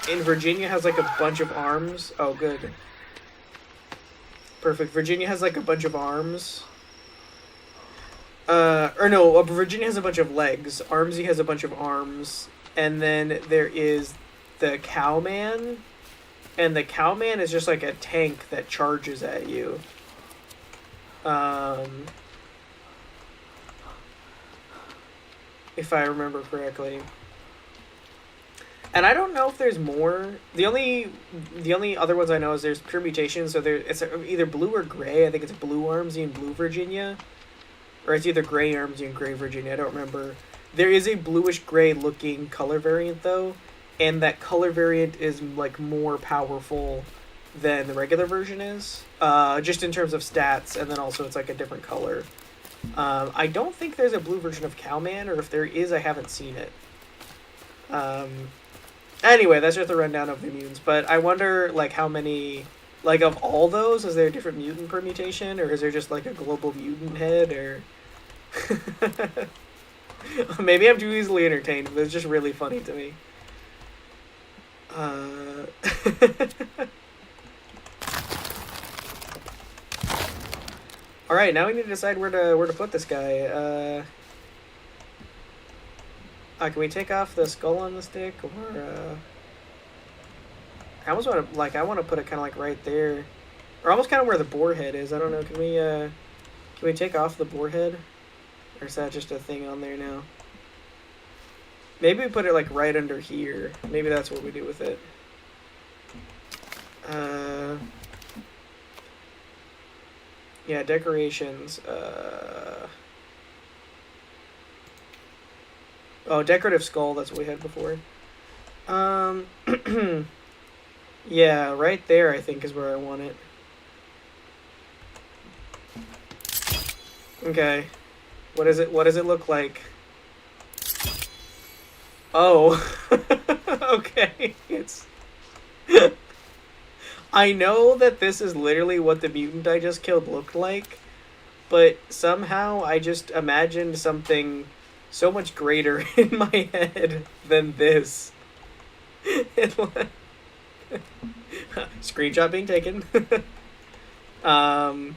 And Virginia has like a bunch of arms. Oh, good. Perfect. Virginia has like a bunch of arms. Or no, Virginia has a bunch of legs. Armsy has a bunch of arms. And then there is the Cowman. And the Cowman is just like a tank that charges at you. If I remember correctly. And I don't know if there's more. The only other ones I know is there's permutations. So it's either blue or gray. I think it's blue Armsy and blue Virginia. Or it's either gray Armsy and gray Virginia. I don't remember. There is a bluish-gray looking color variant, though. And that color variant is, like, more powerful than the regular version is. Just in terms of stats. And then also it's, like, a different color. I don't think there's a blue version of Cowman. Or if there is, I haven't seen it. Anyway, that's just a rundown of the mutants. But I wonder, like, how many... Like, of all those, is there a different mutant permutation? Or is there just, like, a global mutant head? Or... Maybe I'm too easily entertained, but it's just really funny to me. Alright, now we need to decide where to put this guy. Can we take off the skull on the stick? Or, I almost want to, like, I want to put it kind of, like, right there. Or almost kind of where the boar head is. I don't know. Can we take off the boar head? Or is that just a thing on there now? Maybe we put it, like, right under here. Maybe that's what we do with it. Yeah, decorations. Oh, decorative skull. That's what we had before. Yeah, right there, I think, is where I want it. Okay. What does it look like? Oh. Okay. It's... I know that this is literally what the mutant I just killed looked like, but somehow I just imagined something so much greater in my head than this. Screenshot being taken. Oh,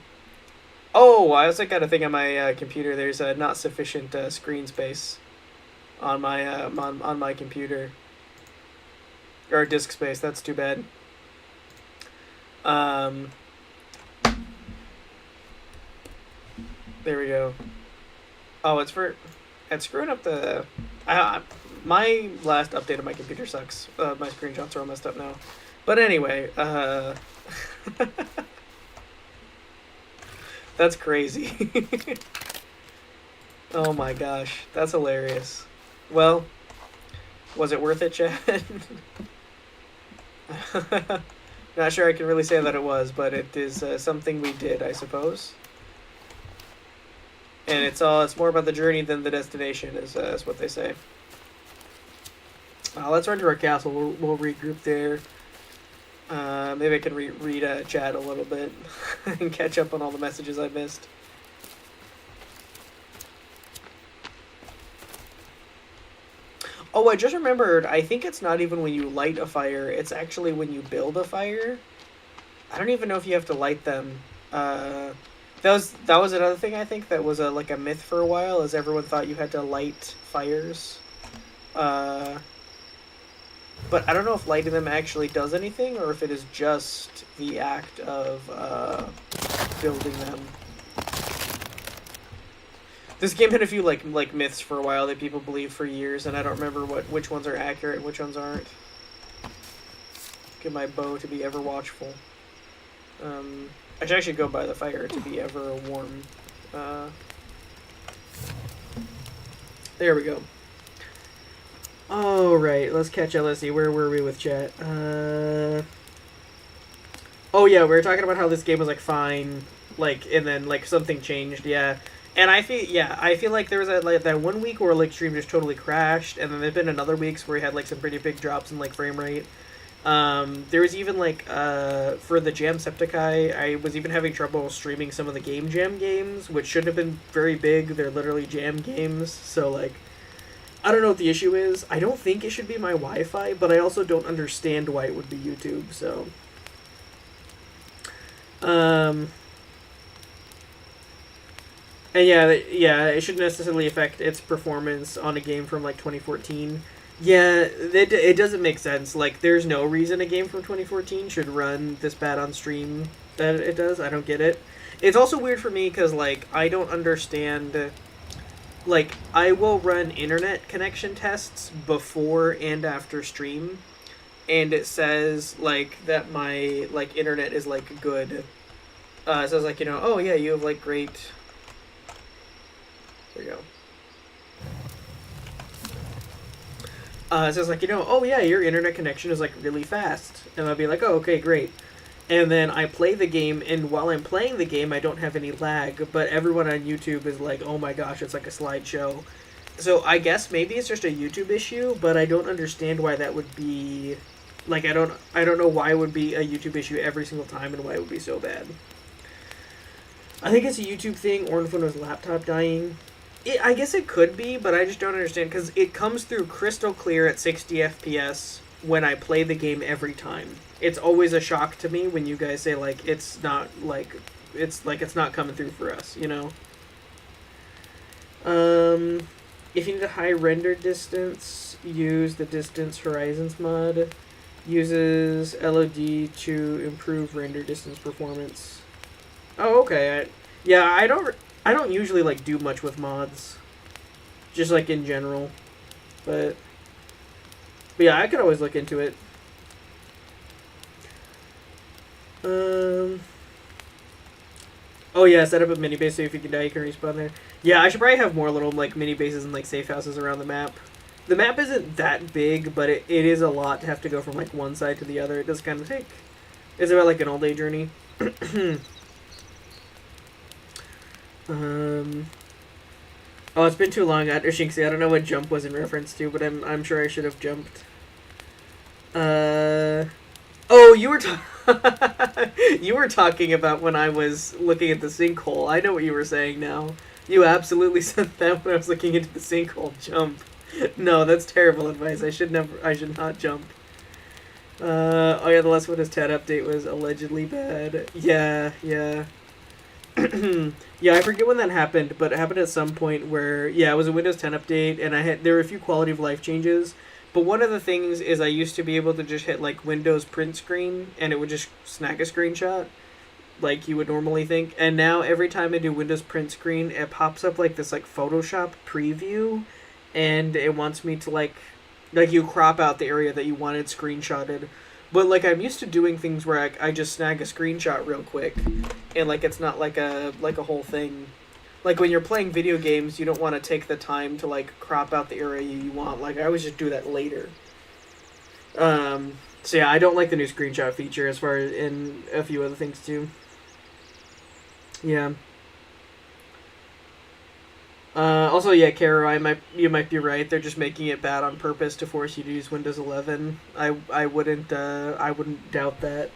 I also got a thing on my computer. There's not sufficient screen space on my on my computer, or disk space. That's too bad. There we go. Oh, it's screwing up the. My last update of my computer sucks. My screenshots are all messed up now. But anyway, that's crazy. Oh my gosh, that's hilarious. Well, was it worth it, Chad? Not sure I can really say that it was, but it is something we did, I suppose. And it's more about the journey than the destination, is what they say. Let's run to our castle. We'll regroup there. Maybe I can read chat a little bit and catch up on all the messages I missed. Oh, I just remembered. I think it's not even when you light a fire. It's actually when you build a fire. I don't even know if you have to light them. That was another thing I think that was like a myth for a while, is everyone thought you had to light fires. Uh, but I don't know if lighting them actually does anything, or if it is just the act of building them. This game had a few like myths for a while that people believed for years, and I don't remember which ones are accurate and which ones aren't. Get my bow to be ever watchful. I should actually go by the fire to be ever warm. There we go. Alright, let's catch up. Let's see, where were we with chat? Oh yeah, we were talking about how this game was like fine, like, and then like something changed, yeah. And I feel like there was that 1 week where like stream just totally crashed, and then there's been another weeks where we had like some pretty big drops in like frame rate. There was even like for the Jamsepticeye, I was even having trouble streaming some of the Game Jam games, which shouldn't have been very big. They're literally jam games, so like I don't know what the issue is. I don't think it should be my Wi-Fi, but I also don't understand why it would be YouTube. So and yeah, it shouldn't necessarily affect its performance on a game from like 2014. Yeah, it doesn't make sense. Like, there's no reason a game from 2014 should run this bad on stream that it does. I don't get it. It's also weird for me because, like, I don't understand. Like, I will run internet connection tests before and after stream, and it says, like, that my, like, internet is, like, good. It says, like, oh, yeah, you have, like, great... There you go. It says, like, oh, yeah, your internet connection is, like, really fast. And I'll be like, oh, okay, great. And then I play the game, and while I'm playing the game, I don't have any lag, but everyone on YouTube is like, oh my gosh, it's like a slideshow. So I guess maybe it's just a YouTube issue, but I don't understand why that would be... Like, I don't know why it would be a YouTube issue every single time and why it would be so bad. I think it's a YouTube thing, or when his laptop dying. I guess it could be, but I just don't understand, because it comes through crystal clear at 60 FPS when I play the game every time. It's always a shock to me when you guys say, like, it's not, like, it's not coming through for us, If you need a high render distance, use the Distance Horizons mod. Uses LOD to improve render distance performance. Oh, okay. I don't usually, like, do much with mods. Just, like, in general. But yeah, I could always look into it. Oh, yeah, set up a mini base so if you can die, you can respawn there. Yeah, I should probably have more little, like, mini bases and, like, safe houses around the map. The map isn't that big, but it is a lot to have to go from, like, one side to the other. It does kind of take... It's about, like, an all-day journey. Oh, it's been too long, Shinxie. I don't know what jump was in reference to, but I'm sure I should have jumped. Oh, you were you were talking about when I was looking at the sinkhole. I know what you were saying now. You absolutely said that when I was looking into the sinkhole. Jump. No, that's terrible advice. I should not jump. Oh yeah, the last Windows 10 update was allegedly bad. Yeah. Yeah, I forget when that happened, but it happened at some point where, yeah, it was a Windows 10 update, and there were a few quality of life changes. But one of the things is I used to be able to just hit, like, Windows print screen, and it would just snag a screenshot, like you would normally think. And now every time I do Windows print screen, it pops up, like, this, like, Photoshop preview, and it wants me to, like you crop out the area that you wanted screenshotted. But, like, I'm used to doing things where I just snag a screenshot real quick, and, like, it's not like a whole thing. Like, when you're playing video games, you don't want to take the time to, like, crop out the area you want. Like, I always just do that later. So, yeah, I don't like the new screenshot feature as far as in a few other things, too. Yeah. Also, yeah, Karo, you might be right. They're just making it bad on purpose to force you to use Windows 11. I wouldn't doubt that.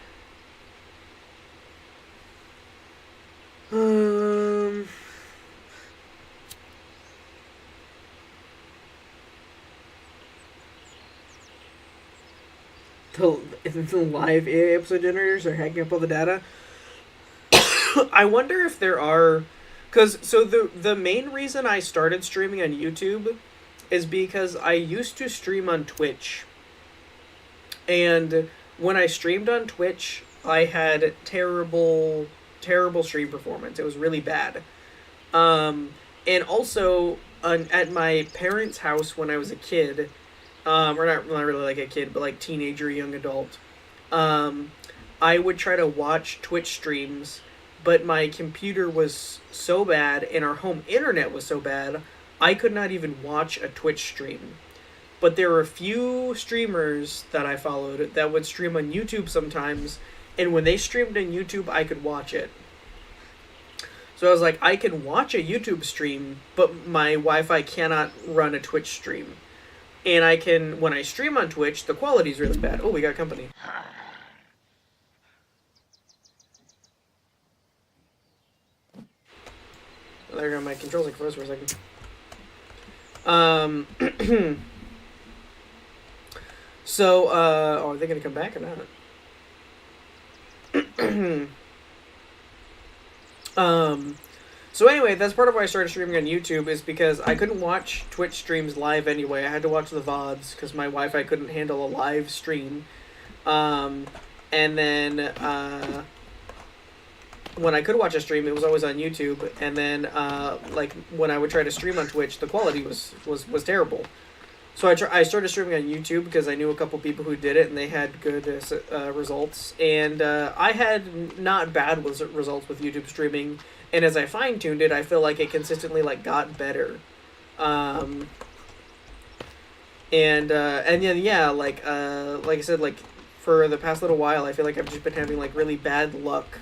the live episode generators are hacking up all the data. I wonder if there are, because so the main reason I started streaming on YouTube is because I used to stream on Twitch, and when I streamed on Twitch, I had terrible stream performance. It was really bad. And also at my parents' house when I was a kid, or not really like a kid, but like teenager, young adult, I would try to watch Twitch streams, but my computer was so bad and our home internet was so bad, I could not even watch a Twitch stream. But there were a few streamers that I followed that would stream on YouTube sometimes, and when they streamed on YouTube, I could watch it. So I was like, I can watch a YouTube stream, but my Wi-Fi cannot run a Twitch stream. And I can, when I stream on Twitch, the quality's really bad. Oh, we got company. There go, my controls like froze for a second. So, are they gonna come back or not? So anyway, that's part of why I started streaming on YouTube, is because I couldn't watch Twitch streams live anyway. I had to watch the VODs because my Wi-Fi couldn't handle a live stream. And then, when I could watch a stream, it was always on YouTube. And then, like, when I would try to stream on Twitch, the quality was terrible. So I started streaming on YouTube because I knew a couple people who did it, and they had good results. And I had not bad results with YouTube streaming. And as I fine-tuned it, I feel like it consistently like got better. And then yeah, like I said, like for the past little while, I feel like I've just been having like really bad luck.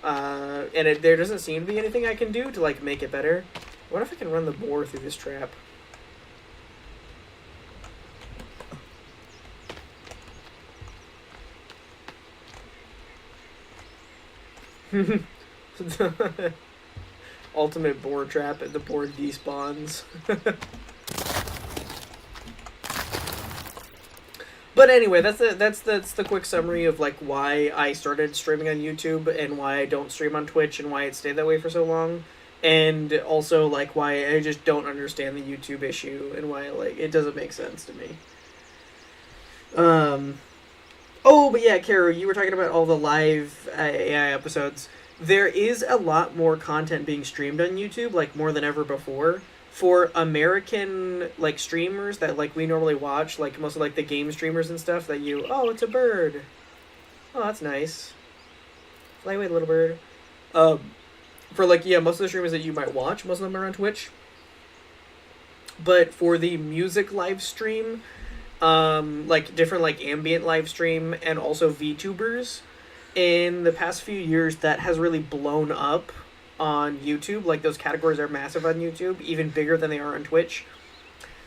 And there doesn't seem to be anything I can do to like make it better. What if I can run the boar through this trap? Ultimate boar trap, and the boar despawns. But anyway, that's the quick summary of like why I started streaming on YouTube and why I don't stream on Twitch and why it stayed that way for so long, and also like why I just don't understand the YouTube issue and why like it doesn't make sense to me. Oh, but yeah, Kara, you were talking about all the live AI episodes. There is a lot more content being streamed on YouTube, like more than ever before. For American like streamers that like we normally watch, like most of like the game streamers and stuff that oh, it's a bird. Oh, that's nice. Fly away, little bird. For like, yeah, most of the streamers that you might watch, most of them are on Twitch. But for the music live stream, like different like ambient live stream and also VTubers, in the past few years that has really blown up on YouTube. Like those categories are massive on YouTube, even bigger than they are on Twitch.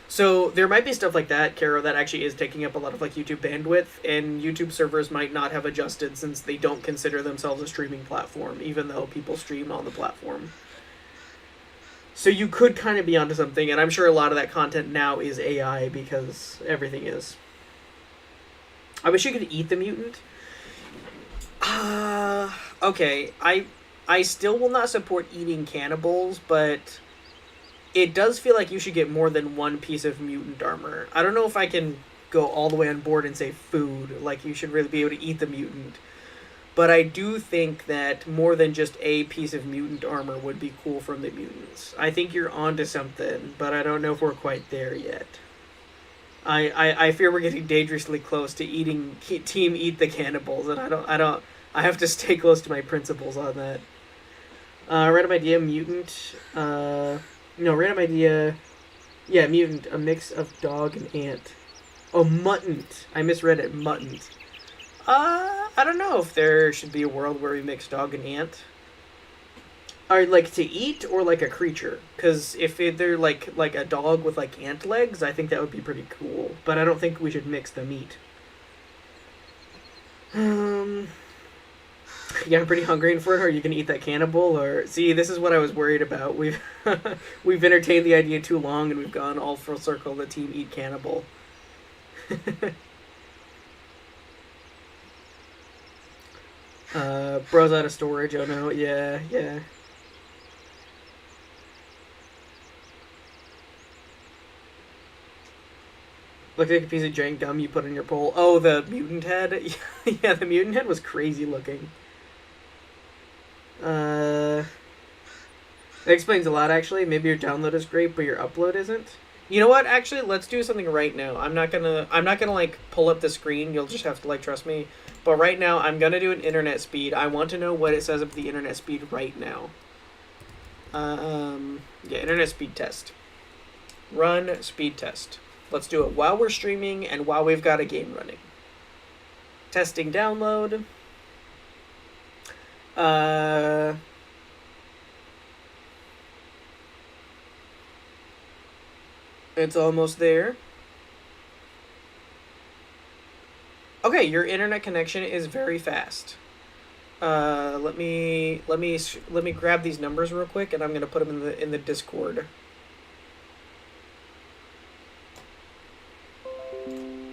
So there might be stuff like that, Caro, that actually is taking up a lot of like YouTube bandwidth, and YouTube servers might not have adjusted since they don't consider themselves a streaming platform, even though people stream on the platform. So you could kind of be onto something, and I'm sure a lot of that content now is AI because everything is. I wish you could eat the mutant. Okay, I still will not support eating cannibals, but it does feel like you should get more than one piece of mutant armor. I don't know if I can go all the way on board and say food, like you should really be able to eat the mutant. But I do think that more than just a piece of mutant armor would be cool from the mutants. I think you're onto something, but I don't know if we're quite there yet. I fear we're getting dangerously close to eating Team Eat the Cannibals, and I have to stay close to my principles on that. Random idea, mutant. No, random idea. Yeah, mutant, a mix of dog and ant. Oh, mutant. I misread it, mutant. I don't know if there should be a world where we mix dog and ant. Are like to eat or like a creature? Because if they're like a dog with like ant legs, I think that would be pretty cool. But I don't think we should mix the meat. Yeah, I'm pretty hungry for it. Are you gonna eat that cannibal? Or see, this is what I was worried about. We've we've entertained the idea too long, and we've gone all full circle. The Team Eat Cannibal. Bro's out of storage. Oh no. Yeah, yeah. Looks like a piece of giant gum you put in your pole. Oh, the mutant head? Yeah, the mutant head was crazy looking. That explains a lot, actually. Maybe your download is great, but your upload isn't. You know what? Actually, let's do something right now. I'm not gonna like pull up the screen. You'll just have to like trust me. But right now, I'm gonna do an internet speed. I want to know what it says of the internet speed right now. Yeah, internet speed test. Run speed test. Let's do it while we're streaming and while we've got a game running. Testing download. It's almost there. Okay, your internet connection is very fast. Let me grab these numbers real quick, and I'm gonna put them in the Discord,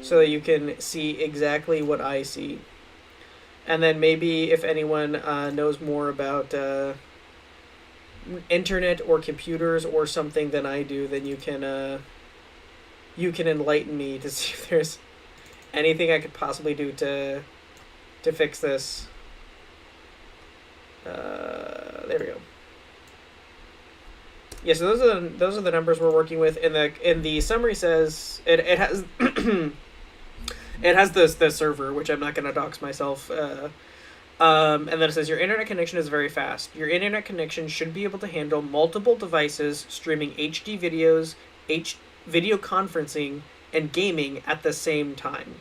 so that you can see exactly what I see. And then maybe if anyone knows more about internet or computers or something than I do, then you can enlighten me to see if there's anything I could possibly do to fix this. There we go. Yeah, so those are the numbers we're working with. In the summary says it has it has the server, which I'm not gonna dox myself. And then it says your internet connection is very fast. Your internet connection should be able to handle multiple devices streaming HD videos, video conferencing, and gaming at the same time.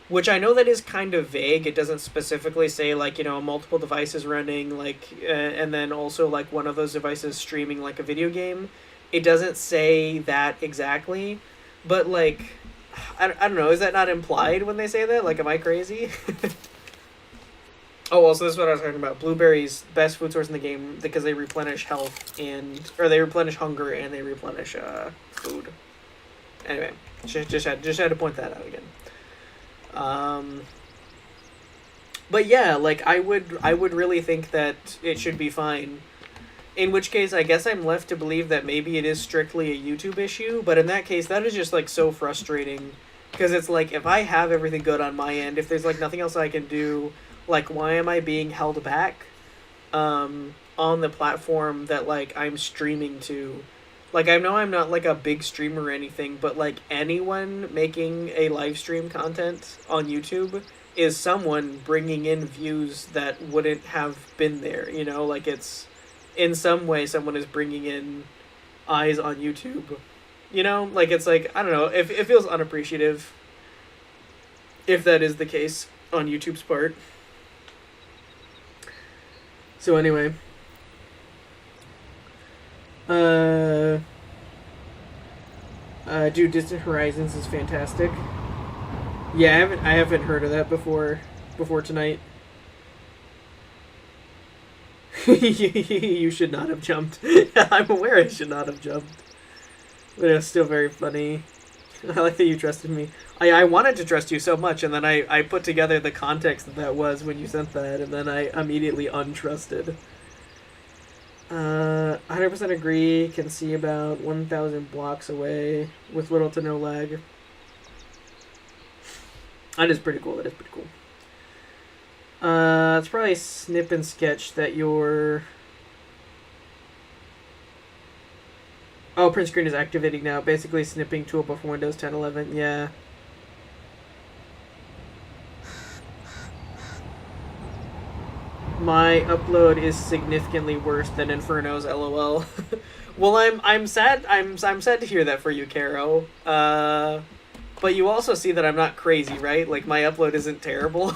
Which I know that is kind of vague. It doesn't specifically say, like, multiple devices running, like, and then also, like, one of those devices streaming, like, a video game. It doesn't say that exactly. But, like, I don't know. Is that not implied when they say that? Like, am I crazy? Oh, also, this is what I was talking about. Blueberries, best food source in the game because they replenish health or they replenish hunger and they replenish food. Anyway, just had to point that out again. But yeah, like I would really think that it should be fine. In which case, I guess I'm left to believe that maybe it is strictly a YouTube issue. But in that case, that is just like so frustrating because it's like if I have everything good on my end, if there's like nothing else I can do. Like, why am I being held back on the platform that, like, I'm streaming to? Like, I know I'm not, like, a big streamer or anything, but, like, anyone making a live stream content on YouTube is someone bringing in views that wouldn't have been there, Like, it's, in some way, someone is bringing in eyes on YouTube, Like, it's like, I don't know, it feels unappreciative if that is the case on YouTube's part. So anyway, dude, Distant Horizons is fantastic. Yeah, I haven't heard of that before tonight. You should not have jumped. I'm aware I should not have jumped, but it's still very funny. I like that you trusted me. I wanted to trust you so much, and then I put together the context that was when you sent that, and then I immediately untrusted. 100% agree, can see about 1,000 blocks away with little to no lag. That is pretty cool, It's probably snip and sketch that you're... Oh, print screen is activating now. Basically, snipping toolbar for Windows 10, 11. Yeah. My upload is significantly worse than Inferno's. LOL. Well, I'm sad. I'm sad to hear that for you, Caro. But you also see that I'm not crazy, right? Like my upload isn't terrible.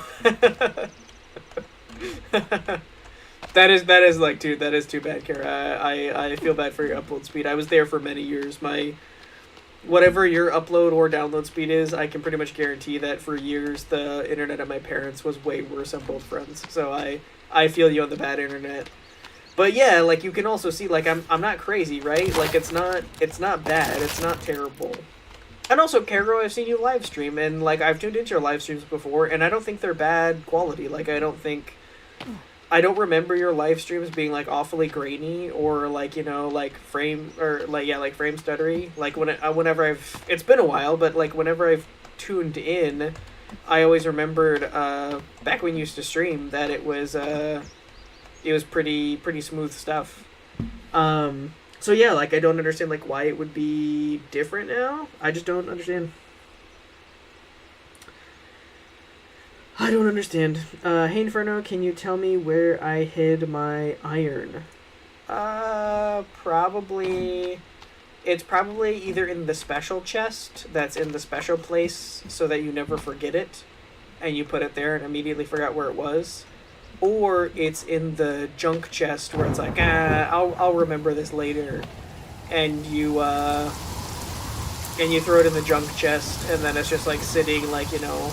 That is like, dude, that is too bad, Kara. I feel bad for your upload speed. I was there for many years. Whatever your upload or download speed is, I can pretty much guarantee that for years the internet at my parents was way worse on both fronts. So I feel you on the bad internet. But yeah, like you can also see, like I'm not crazy, right? Like it's not bad. It's not terrible. And also, Caro, I've seen you live stream, and like I've tuned into your live streams before, and I don't think they're bad quality. Like I don't think I don't remember your live streams being like awfully grainy or like, you know, like frame or like, yeah, like frame stuttery. Like whenever it's been a while, but like whenever I've tuned in, I always remembered back when you used to stream that it was pretty smooth stuff. So yeah, like I don't understand like why it would be different now. I just don't understand. I don't understand. Hey Inferno, can you tell me where I hid my iron? Probably... It's probably either in the special chest that's in the special place so that you never forget it, and you put it there and immediately forgot where it was. Or it's in the junk chest where it's like, I'll remember this later. And you throw it in the junk chest, and then it's just like sitting like, you know,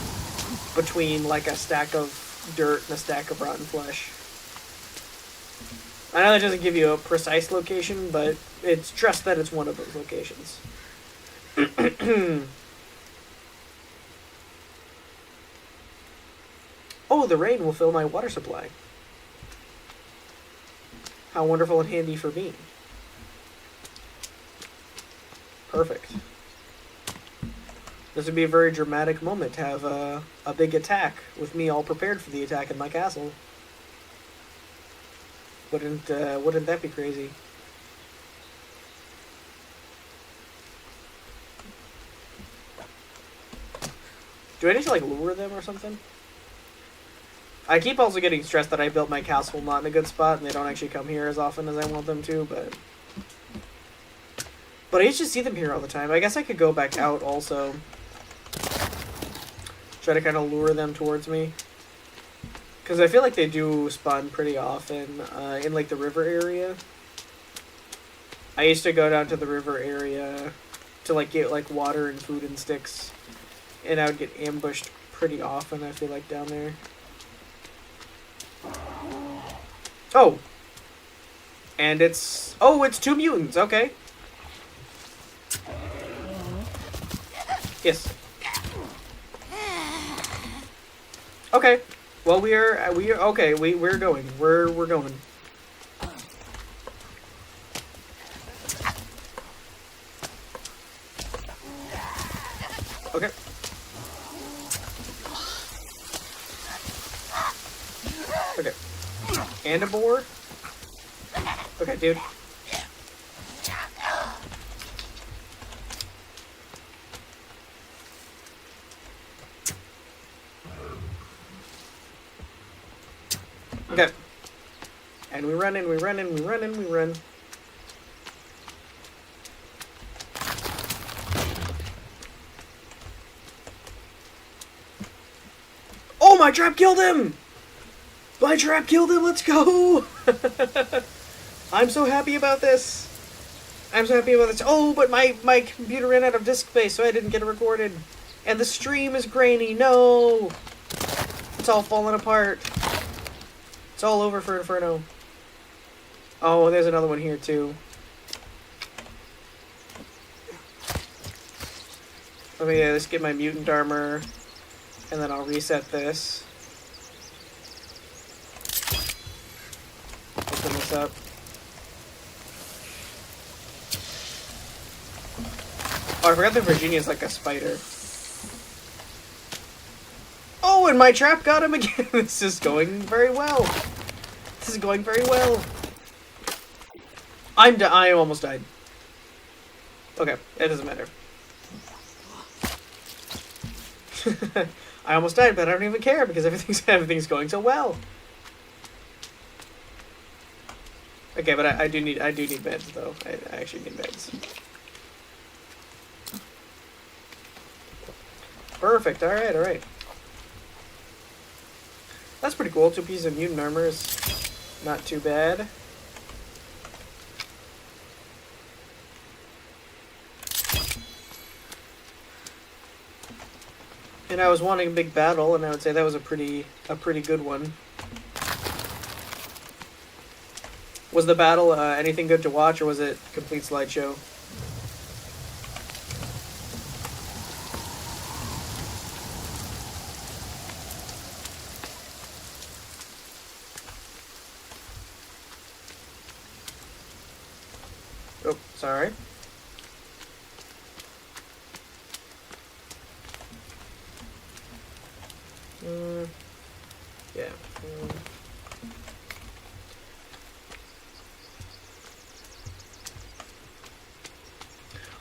between like a stack of dirt and a stack of rotten flesh. I know that doesn't give you a precise location, but it's just that it's one of those locations. Oh, the rain will fill my water supply. How wonderful and handy for me. Perfect. This would be a very dramatic moment to have a big attack with me all prepared for the attack in my castle. Wouldn't that be crazy? Do I need to like lure them or something? I keep also getting stressed that I built my castle not in a good spot and they don't actually come here as often as I want them to, but I used to see them here all the time. I guess I could go back out also. Try to kind of lure them towards me. Because I feel like they do spawn pretty often in like the river area. I used to go down to the river area to like get like water and food and sticks. And I would get ambushed pretty often, I feel like, down there. Oh! And it's... Oh, it's 2 mutants, okay. Yes. Okay. Well, we're okay. We're going. We're going. Okay. Okay. And a boar. Okay, dude. Okay. And we run and we run and we run and we run. Oh, my trap killed him! My trap killed him, let's go! I'm so happy about this. I'm so happy about this. Oh, but my computer ran out of disk space, so I didn't get it recorded. And the stream is grainy, no! It's all falling apart. It's all over for Inferno. Oh, there's another one here, too. Let me just get my mutant armor, and then I'll reset this. Open this up. Oh, I forgot that Virginia's like a spider. Oh, and my trap got him again! This is going very well. This is going very well. I almost died. Okay, it doesn't matter. I almost died, but I don't even care because everything's going so well. Okay, but I do need meds though. I actually need meds. Perfect. All right. That's pretty cool. 2 pieces of mutant armor is not too bad. And I was wanting a big battle, and I would say that was a pretty good one. Was the battle anything good to watch, or was it a complete slideshow? Oh, sorry. Yeah.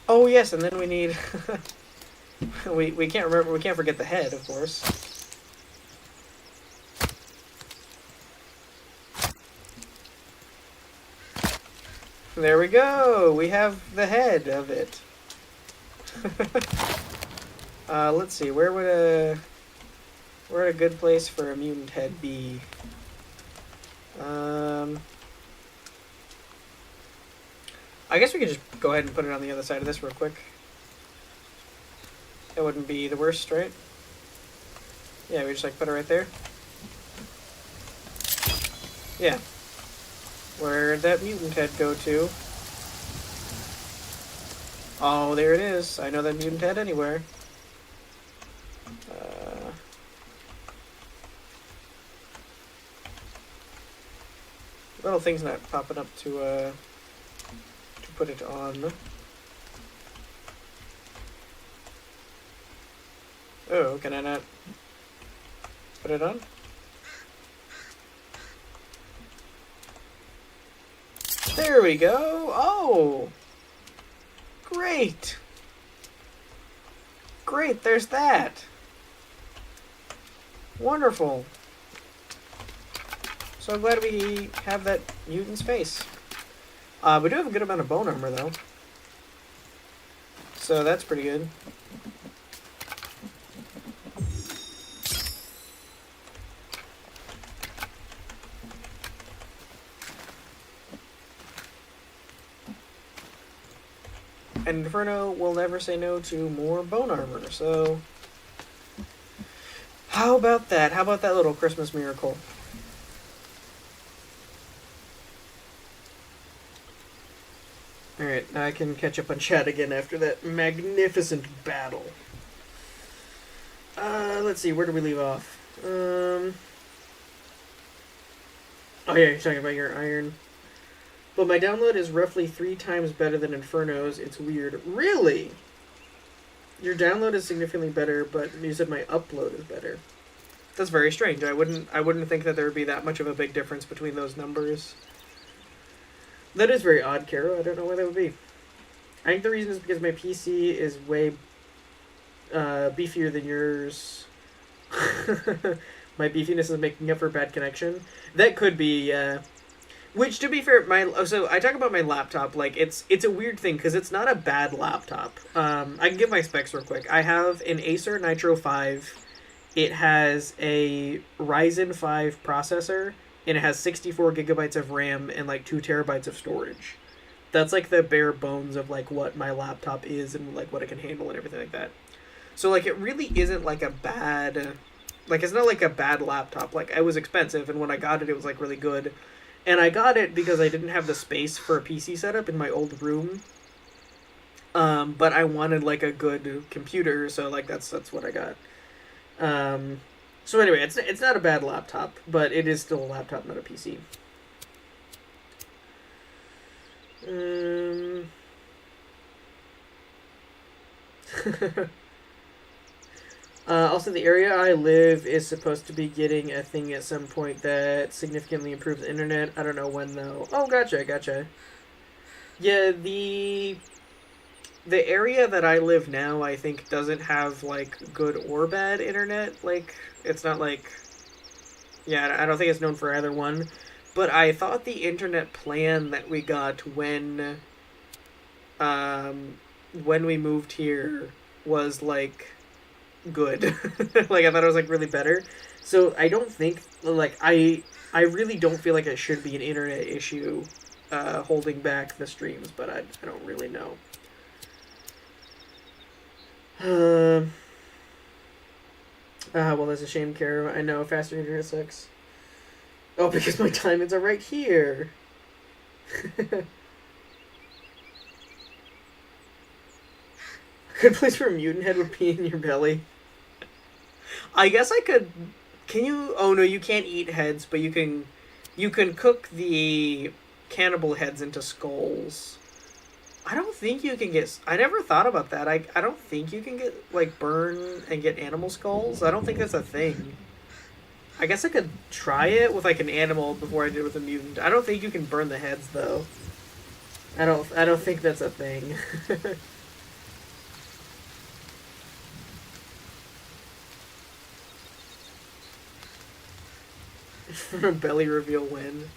Oh yes, and then we need we can't remember, we can't forget the head, of course. There we go. We have the head of it. Let's see. Where would a good place for a mutant head be? I guess we could just go ahead and put it on the other side of this real quick. That wouldn't be the worst, right? Yeah, we just like put it right there. Yeah. Where'd that mutant head go to? Oh, there it is. I know that mutant head anywhere. Little thing's not popping up to put it on. Oh, can I not put it on? There we go. Oh, great. Great, there's that. Wonderful. So glad we have that mutant's face. We do have a good amount of bone armor, though. So that's pretty good. And Inferno will never say no to more bone armor, so... How about that? How about that little Christmas miracle? Alright, now I can catch up on chat again after that magnificent battle. Let's see, where did we leave off? Oh yeah, you're talking about your iron. But my download is roughly 3 times better than Inferno's. It's weird. Really? Your download is significantly better, but you said my upload is better. That's very strange. I wouldn't think that there would be that much of a big difference between those numbers. That is very odd, Caro. I don't know why that would be. I think the reason is because my PC is way beefier than yours. My beefiness is making up for bad connection. That could be, which, to be fair, so I talk about my laptop, like, it's a weird thing, because it's not a bad laptop. I can give my specs real quick. I have an Acer Nitro 5. It has a Ryzen 5 processor, and it has 64 gigabytes of RAM and, like, 2 terabytes of storage. That's, like, the bare bones of, like, what my laptop is and, like, what it can handle and everything like that. So, like, it really isn't, like, a bad... Like, it's not, like, a bad laptop. Like, it was expensive, and when I got it, it was, like, really good. And I got it because I didn't have the space for a PC setup in my old room. But I wanted, like, a good computer, so, like, that's what I got. So anyway, it's not a bad laptop, but it is still a laptop, not a PC. Also, the area I live is supposed to be getting a thing at some point that significantly improves the internet. I don't know when, though. Oh, gotcha. Yeah, the area that I live now, I think, doesn't have, like, good or bad internet. Like, it's not like... Yeah, I don't think it's known for either one. But I thought the internet plan that we got when we moved here was, like... good. Like, I thought it was, like, really better. So I don't think, like, I really don't feel like it should be an internet issue holding back the streams, but I don't really know. Well, that's a shame, Kara. I know, faster internet sucks. Oh, because my diamonds are right here. Good place for a mutant head would be in your belly. I guess I could... Can you... Oh, no, you can't eat heads, but you can... You can cook the cannibal heads into skulls. I don't think you can get. I never thought about that. I don't think you can get like burn and get animal skulls. I don't think that's a thing. I guess I could try it with like an animal before I did with a mutant. I don't think you can burn the heads though. I don't think that's a thing. Belly reveal win.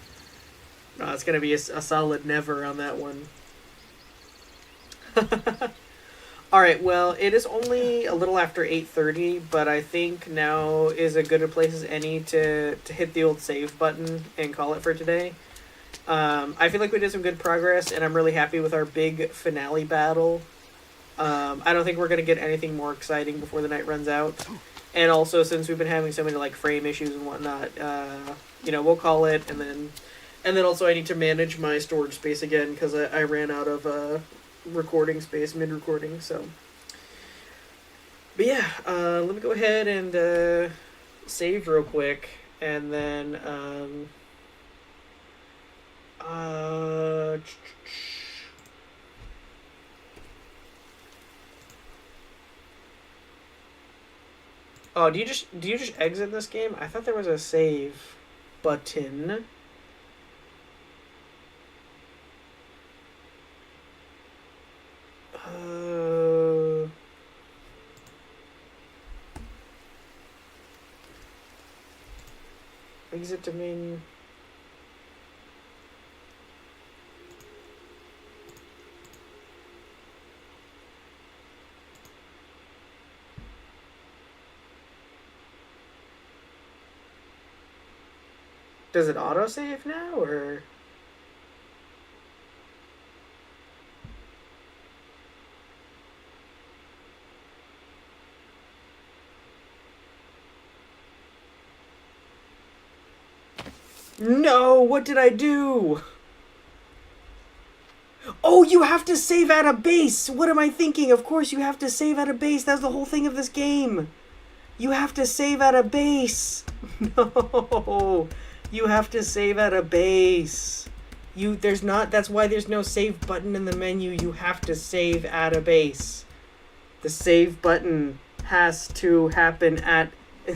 It's gonna be a solid never on that one. Alright, well, it is only a little after 8:30, but I think now is a good a place as any to hit the old save button and call it for today. I feel like we did some good progress, and I'm really happy with our big finale battle. I don't think we're going to get anything more exciting before the night runs out. And also, since we've been having so many like frame issues and whatnot, we'll call it, and then also I need to manage my storage space again, because I ran out of recording space mid-recording, so. But yeah, let me go ahead and save real quick, and then oh, do you just exit this game? I thought there was a save button. Exit domain. Does it autosave now, or? No, what did I do? Oh, you have to save at a base. What am I thinking? Of course you have to save at a base. That's the whole thing of this game. You have to save at a base. No. You have to save at a base. That's why there's no save button in the menu. You have to save at a base. The save button has to happen at,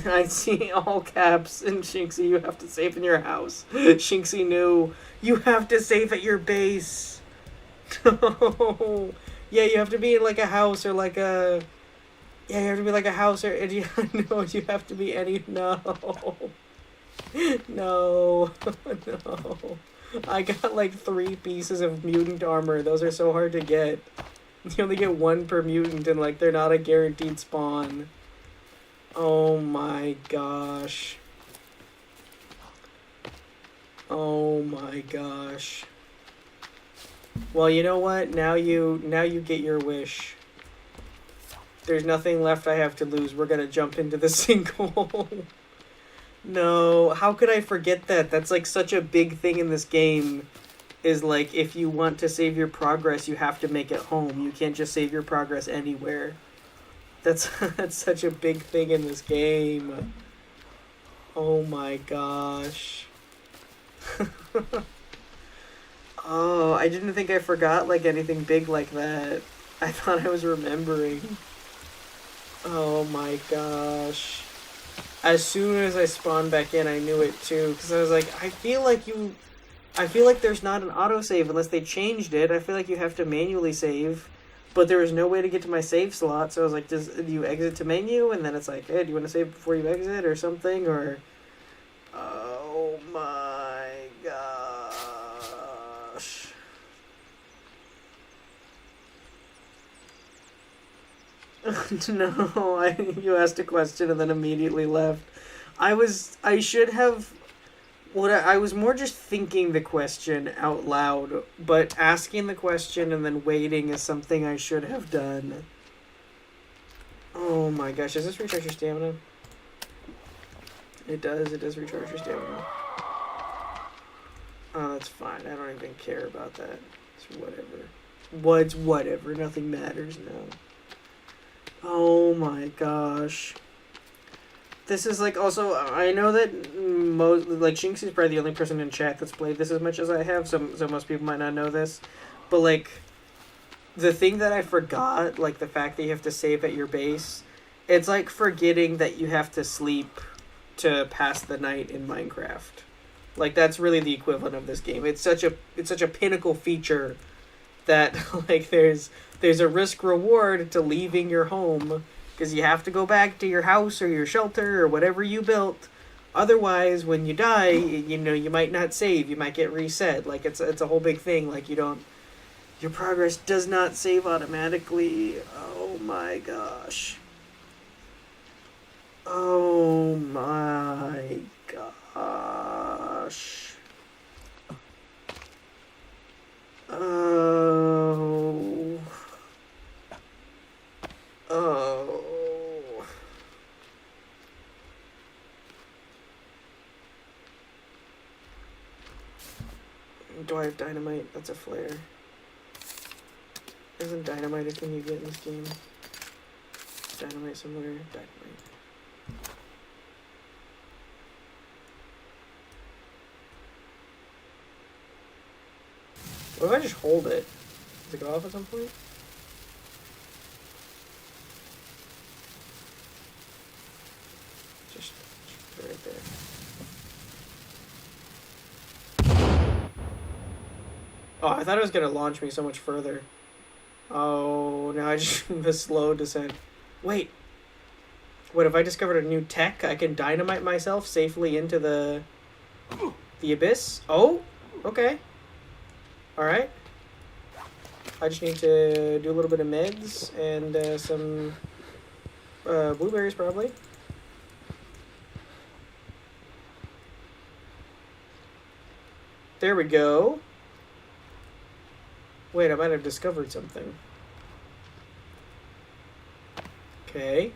I see all caps, and Shinxie, you have to save in your house. Shinxie knew. You have to save at your base. No. Yeah, you have to be in like a house or like a... Yeah, you have to be like a house or... No, you have to be any... No. No. No. I got like 3 pieces of mutant armor. Those are so hard to get. You only get 1 per mutant, and like they're not a guaranteed spawn. Oh my gosh. Oh my gosh. Well, you know what? Now you get your wish. There's nothing left I have to lose. We're gonna jump into the single. No, how could I forget that? That's like such a big thing in this game. Is like, if you want to save your progress, you have to make it home. You can't just save your progress anywhere. That's such a big thing in this game. Oh my gosh. Oh, I didn't think I forgot like anything big like that. I thought I was remembering. Oh my gosh. As soon as I spawned back in, I knew it too, because I was like, I feel like there's not an autosave unless they changed it. I feel like you have to manually save, but there was no way to get to my save slot, so I was like, do you exit to menu? And then it's like, hey, do you want to save before you exit or something? Or... Oh my gosh. No, you asked a question and then immediately left. I was more just thinking the question out loud, but asking the question and then waiting is something I should have done. Oh my gosh, does this recharge your stamina? It does recharge your stamina. Oh, that's fine. I don't even care about that. It's whatever. What's whatever. Nothing matters now. Oh my gosh. This is like, also, I know that most, like, Shinx is probably the only person in chat that's played this as much as I have, so most people might not know this. But, like, the thing that I forgot, like the fact that you have to save at your base, it's like forgetting that you have to sleep to pass the night in Minecraft. Like that's really the equivalent of this game. It's such a pinnacle feature that like there's a risk reward to leaving your home because you have to go back to your house or your shelter or whatever you built. Otherwise, when you die, you might not save. You might get reset. Like it's a whole big thing. Like your progress does not save automatically. Oh my gosh. Oh my gosh. Oh. Oh. Do I have dynamite? That's a flare. Isn't dynamite a thing you get in this game? Dynamite somewhere? Dynamite. What if I just hold it? Does it go off at some point? Just put it right there. Oh, I thought it was going to launch me so much further. Oh, now I just the slow descent. Wait. What, if I discovered a new tech? I can dynamite myself safely into the abyss? Oh, okay. Alright. I just need to do a little bit of meds and some blueberries probably. There we go. Wait, I might have discovered something. Okay.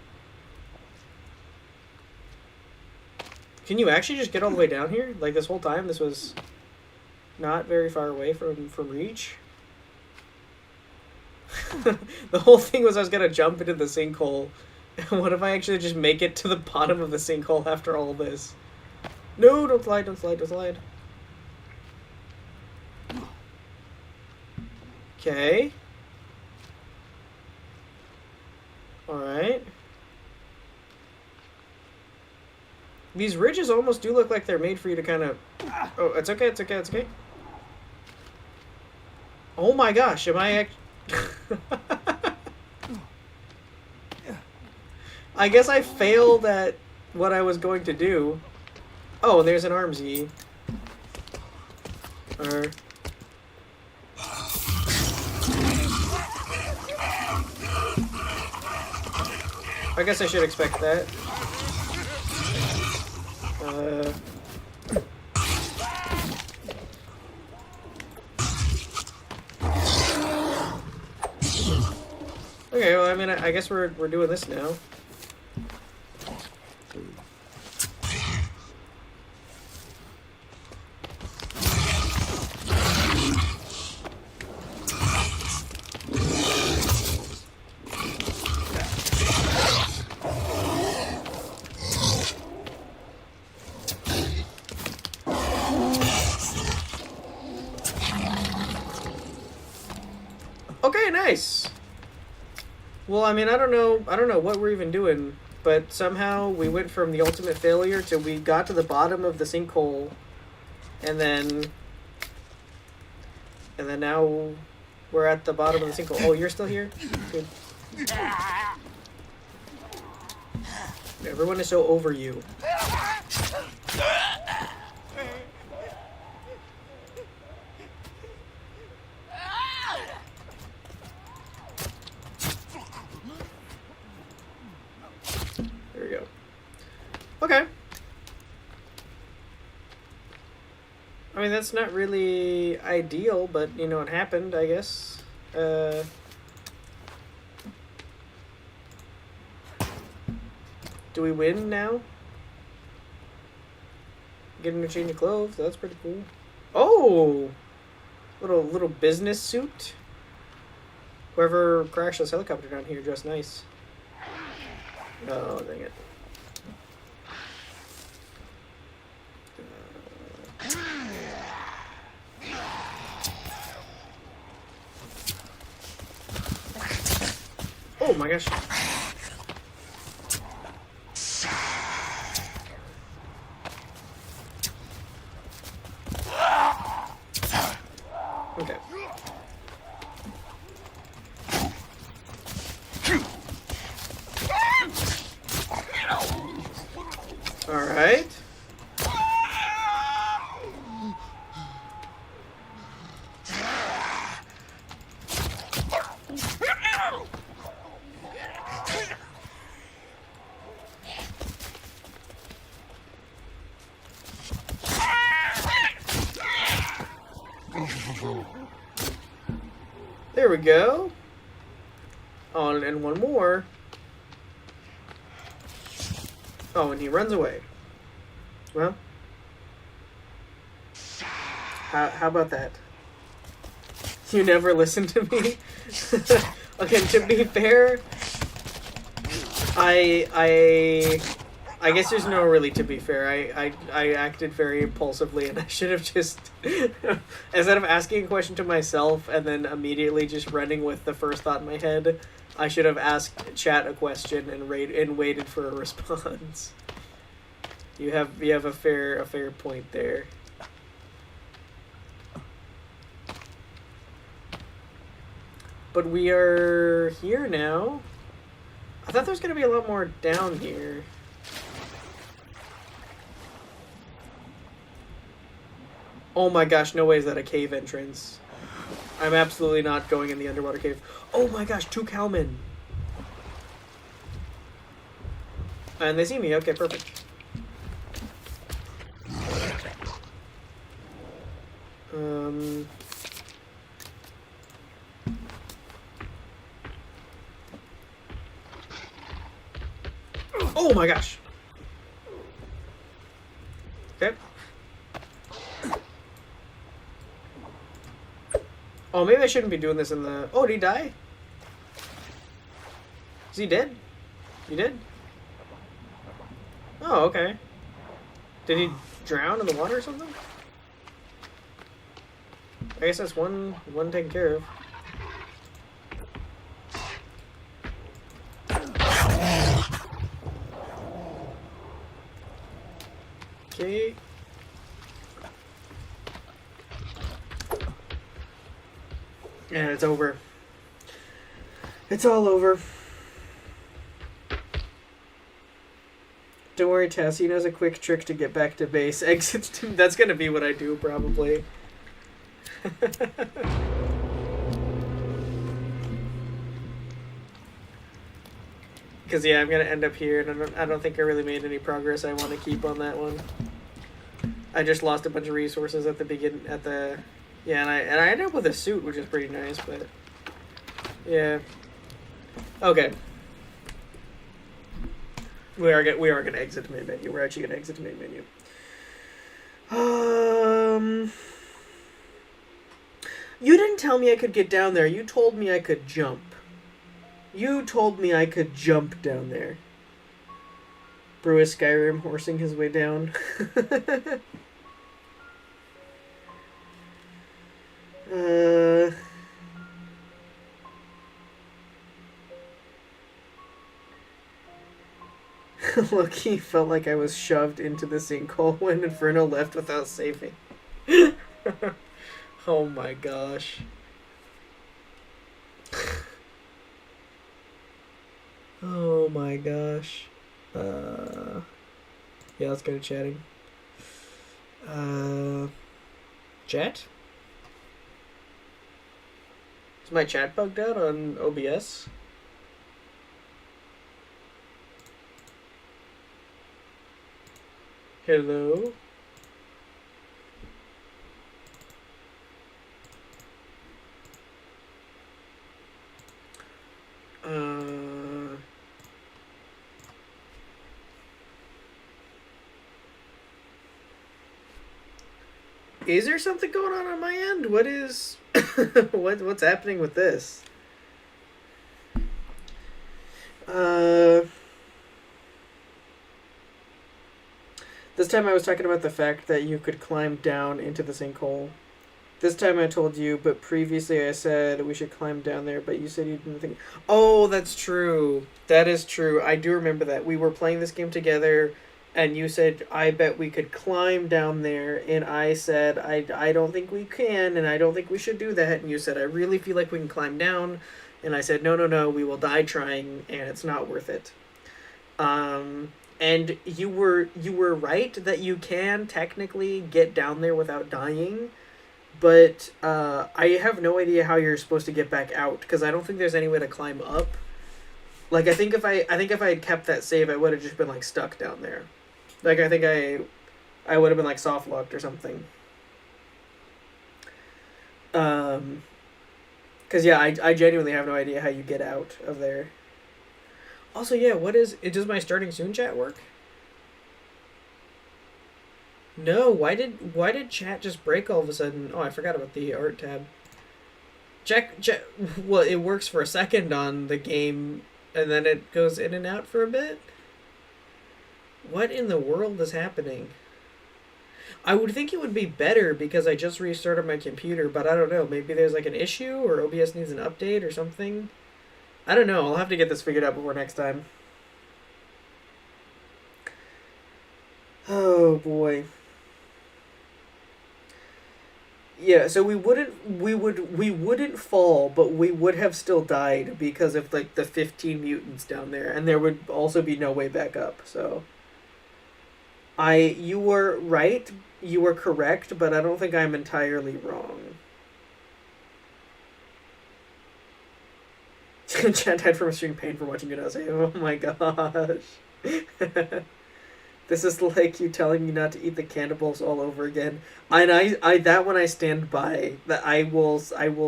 Can you actually just get all the way down here? Like this whole time this was not very far away from reach? The whole thing was I was gonna jump into the sinkhole. What if I actually just make it to the bottom of the sinkhole after all this? No, don't slide, don't slide, don't slide. Okay. Alright. These ridges almost do look like they're made for you to kind of... Oh, it's okay, it's okay, it's okay. Oh my gosh, am I I guess I failed at what I was going to do. Oh, and there's an armsy. I guess I should expect that. Okay, well, I mean, I guess we're doing this now. Okay, nice. Well, I mean, I don't know what we're even doing, but somehow we went from the ultimate failure to we got to the bottom of the sinkhole, and then now we're at the bottom of the sinkhole. Oh, you're still here? Good. Everyone is so over you. There we go. Okay. I mean, that's not really ideal, but, you know, it happened, I guess. Do we win now? Getting a change of clothes, that's pretty cool. Oh! Little business suit. Whoever crashed this helicopter down here dressed nice. Oh, dang it. Oh my gosh. Okay. Alright. There we go. Oh, and one more. Oh, and he runs away. Well, how about that? You never listen to me? Okay, to be fair, I guess there's no really to be fair. I acted very impulsively, and I should have just instead of asking a question to myself and then immediately just running with the first thought in my head, I should have asked chat a question and waited for a response. You have a fair point there. But we are here now. I thought there was gonna be a lot more down here. Oh my gosh, no way is that a cave entrance. I'm absolutely not going in the underwater cave. Oh my gosh, 2 cowmen. And they see me, okay, perfect. Oh my gosh. Okay. Oh, maybe I shouldn't be doing this in the... Oh, did he die? Is he dead? He did? Oh, okay. Did he drown in the water or something? I guess that's one taken care of. Okay. And it's over. It's all over. Don't worry, Tess. He knows a quick trick to get back to base. Exit. That's gonna be what I do, probably. Because yeah, I'm gonna end up here, and I don't think I really made any progress. I want to keep on that one. I just lost a bunch of resources at the beginning. Yeah, and I ended up with a suit, which is pretty nice, but yeah. Okay. We are gonna exit the main menu. We're actually gonna exit the main menu. You didn't tell me I could get down there. You told me I could jump. You told me I could jump down there. Brew is Skyrim horsing his way down. Look, he felt like I was shoved into the sinkhole when Inferno left without saving. Oh my gosh. Oh my gosh. Yeah, let's go to chatting. Chat? Is my chat bugged out on OBS? Hello? Is there something going on my end? What is... what's happening with this? This time I was talking about the fact that you could climb down into the sinkhole. This time I told you, but previously I said we should climb down there, but you said you didn't think. Oh, that's true. That is true. I do remember that. We were playing this game together, and you said, I bet we could climb down there, and I said, I don't think we can, and I don't think we should do that, and you said, I really feel like we can climb down, and I said, no, no, no, we will die trying, and it's not worth it. And you were right that you can technically get down there without dying, but I have no idea how you're supposed to get back out because I don't think there's any way to climb up. Like I think if I had kept that save, I would have just been like stuck down there. Like I think I would have been like soft locked or something. Cause yeah, I genuinely have no idea how you get out of there. Also, yeah, what is it? Does my starting soon chat work? No, why did chat just break all of a sudden? Oh, I forgot about the art tab. Check. Well, it works for a second on the game, and then it goes in and out for a bit. What in the world is happening? I would think it would be better because I just restarted my computer, but I don't know. Maybe there's like an issue or OBS needs an update or something. I don't know. I'll have to get this figured out before next time. Oh boy. Yeah, so we wouldn't fall, but we would have still died because of like the 15 mutants down there, and there would also be no way back up. So you were right, you were correct, but I don't think I'm entirely wrong. Chat died from extreme pain for watching it. I say, oh my gosh. This is like you telling me not to eat the cannibals all over again. And I that one I stand by. That I will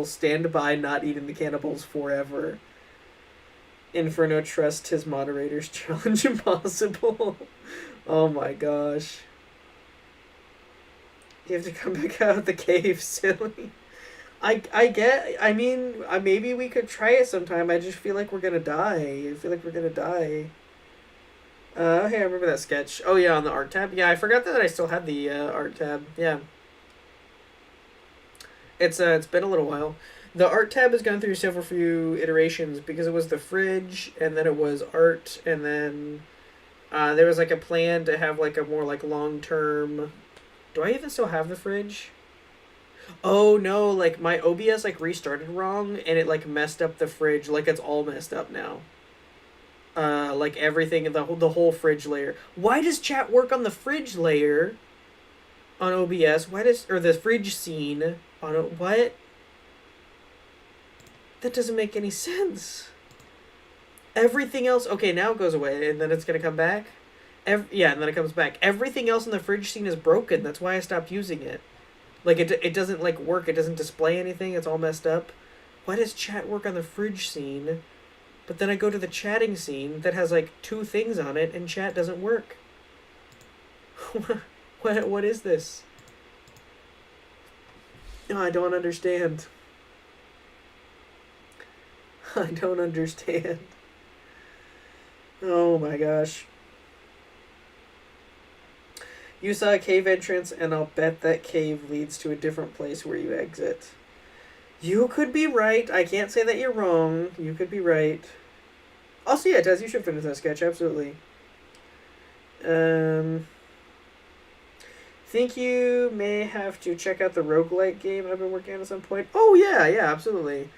stand by not eating the cannibals forever. Inferno trust his moderators challenge impossible. Oh my gosh. You have to come back out of the cave, silly. I mean, maybe we could try it sometime. I just feel like we're gonna die. I feel like we're gonna die. Hey, I remember that sketch. Oh yeah, on the art tab. Yeah, I forgot that I still had the art tab. Yeah. It's been a little while. The art tab has gone through several few iterations because it was the fridge, and then it was art, and then there was like a plan to have like a more like long term. Do I even still have the fridge? Oh no, like my OBS like restarted wrong and it like messed up the fridge. Like it's all messed up now. Like everything, the whole fridge layer. Why does chat work on the fridge layer on OBS? Why does, or the fridge scene on what? That doesn't make any sense. Everything else, okay, now it goes away and then it's gonna come back. Yeah, and then it comes back. Everything else in the fridge scene is broken. That's why I stopped using it. Like it doesn't like work. It doesn't display anything. It's all messed up. Why does chat work on the fridge scene? But then I go to the chatting scene that has like 2 things on it and chat doesn't work. What is this? No, I don't understand. I don't understand. Oh my gosh. You saw a cave entrance and I'll bet that cave leads to a different place where you exit. You could be right. I can't say that you're wrong. You could be right. Also, yeah, Tez, you should finish that sketch, absolutely. Think you may have to check out the roguelike game I've been working on at some point. Oh, yeah, absolutely.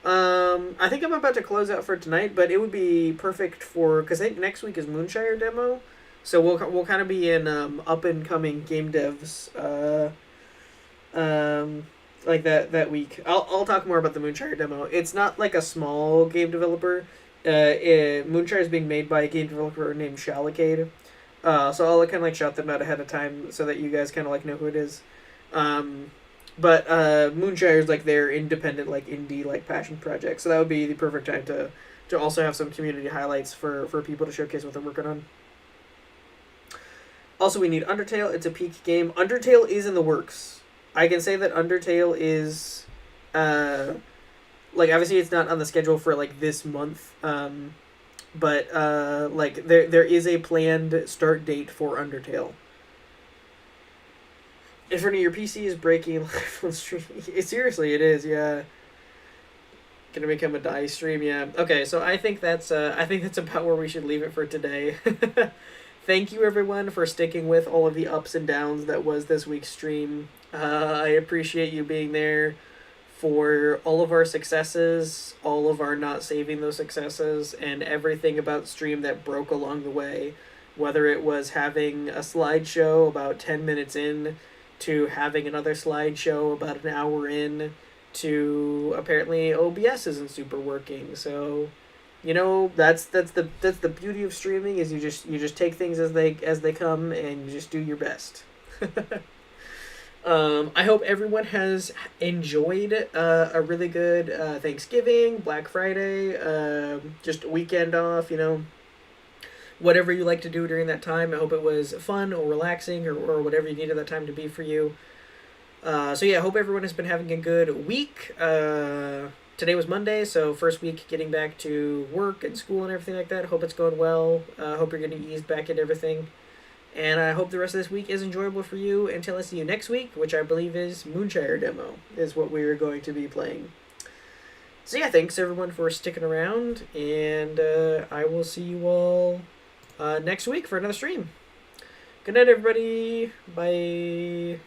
I think I'm about to close out for tonight, but it would be perfect for, because I think next week is Moonshire demo, so we'll kind of be in up-and-coming game devs, like that week. I'll talk more about the Moonshire demo. It's not like a small game developer. Moonshire is being made by a game developer named Shalacade. So I'll kind of like shout them out ahead of time so that you guys kind of like know who it is. But Moonshire is like their independent like indie like passion project. So that would be the perfect time to also have some community highlights for people to showcase what they're working on. Also, we need Undertale. It's a peak game. Undertale is in the works. I can say that Undertale is, like, obviously it's not on the schedule for, like, this month, but, like, there is a planned start date for Undertale. in front of your PC is breaking live on stream. Seriously, it is. Yeah. Gonna become a die stream. Yeah. Okay. So I think that's about where we should leave it for today. Thank you everyone for sticking with all of the ups and downs that was this week's stream. I appreciate you being there for all of our successes, all of our not saving those successes, and everything about stream that broke along the way. Whether it was having a slideshow about 10 minutes in, to having another slideshow about an hour in, to apparently OBS isn't super working. So, that's the beauty of streaming, is you just take things as they come, and you just do your best. I hope everyone has enjoyed a really good Thanksgiving, Black Friday, just a weekend off, whatever you like to do during that time. I hope it was fun or relaxing, or whatever you needed that time to be for you. So yeah, I hope everyone has been having a good week. Today was Monday, so first week getting back to work and school and everything like that. Hope it's going well. Hope you're getting eased back into everything. And I hope the rest of this week is enjoyable for you until I see you next week, which I believe is Moonshire Demo, is what we are going to be playing. So yeah, thanks everyone for sticking around, and I will see you all next week for another stream. Good night, everybody. Bye.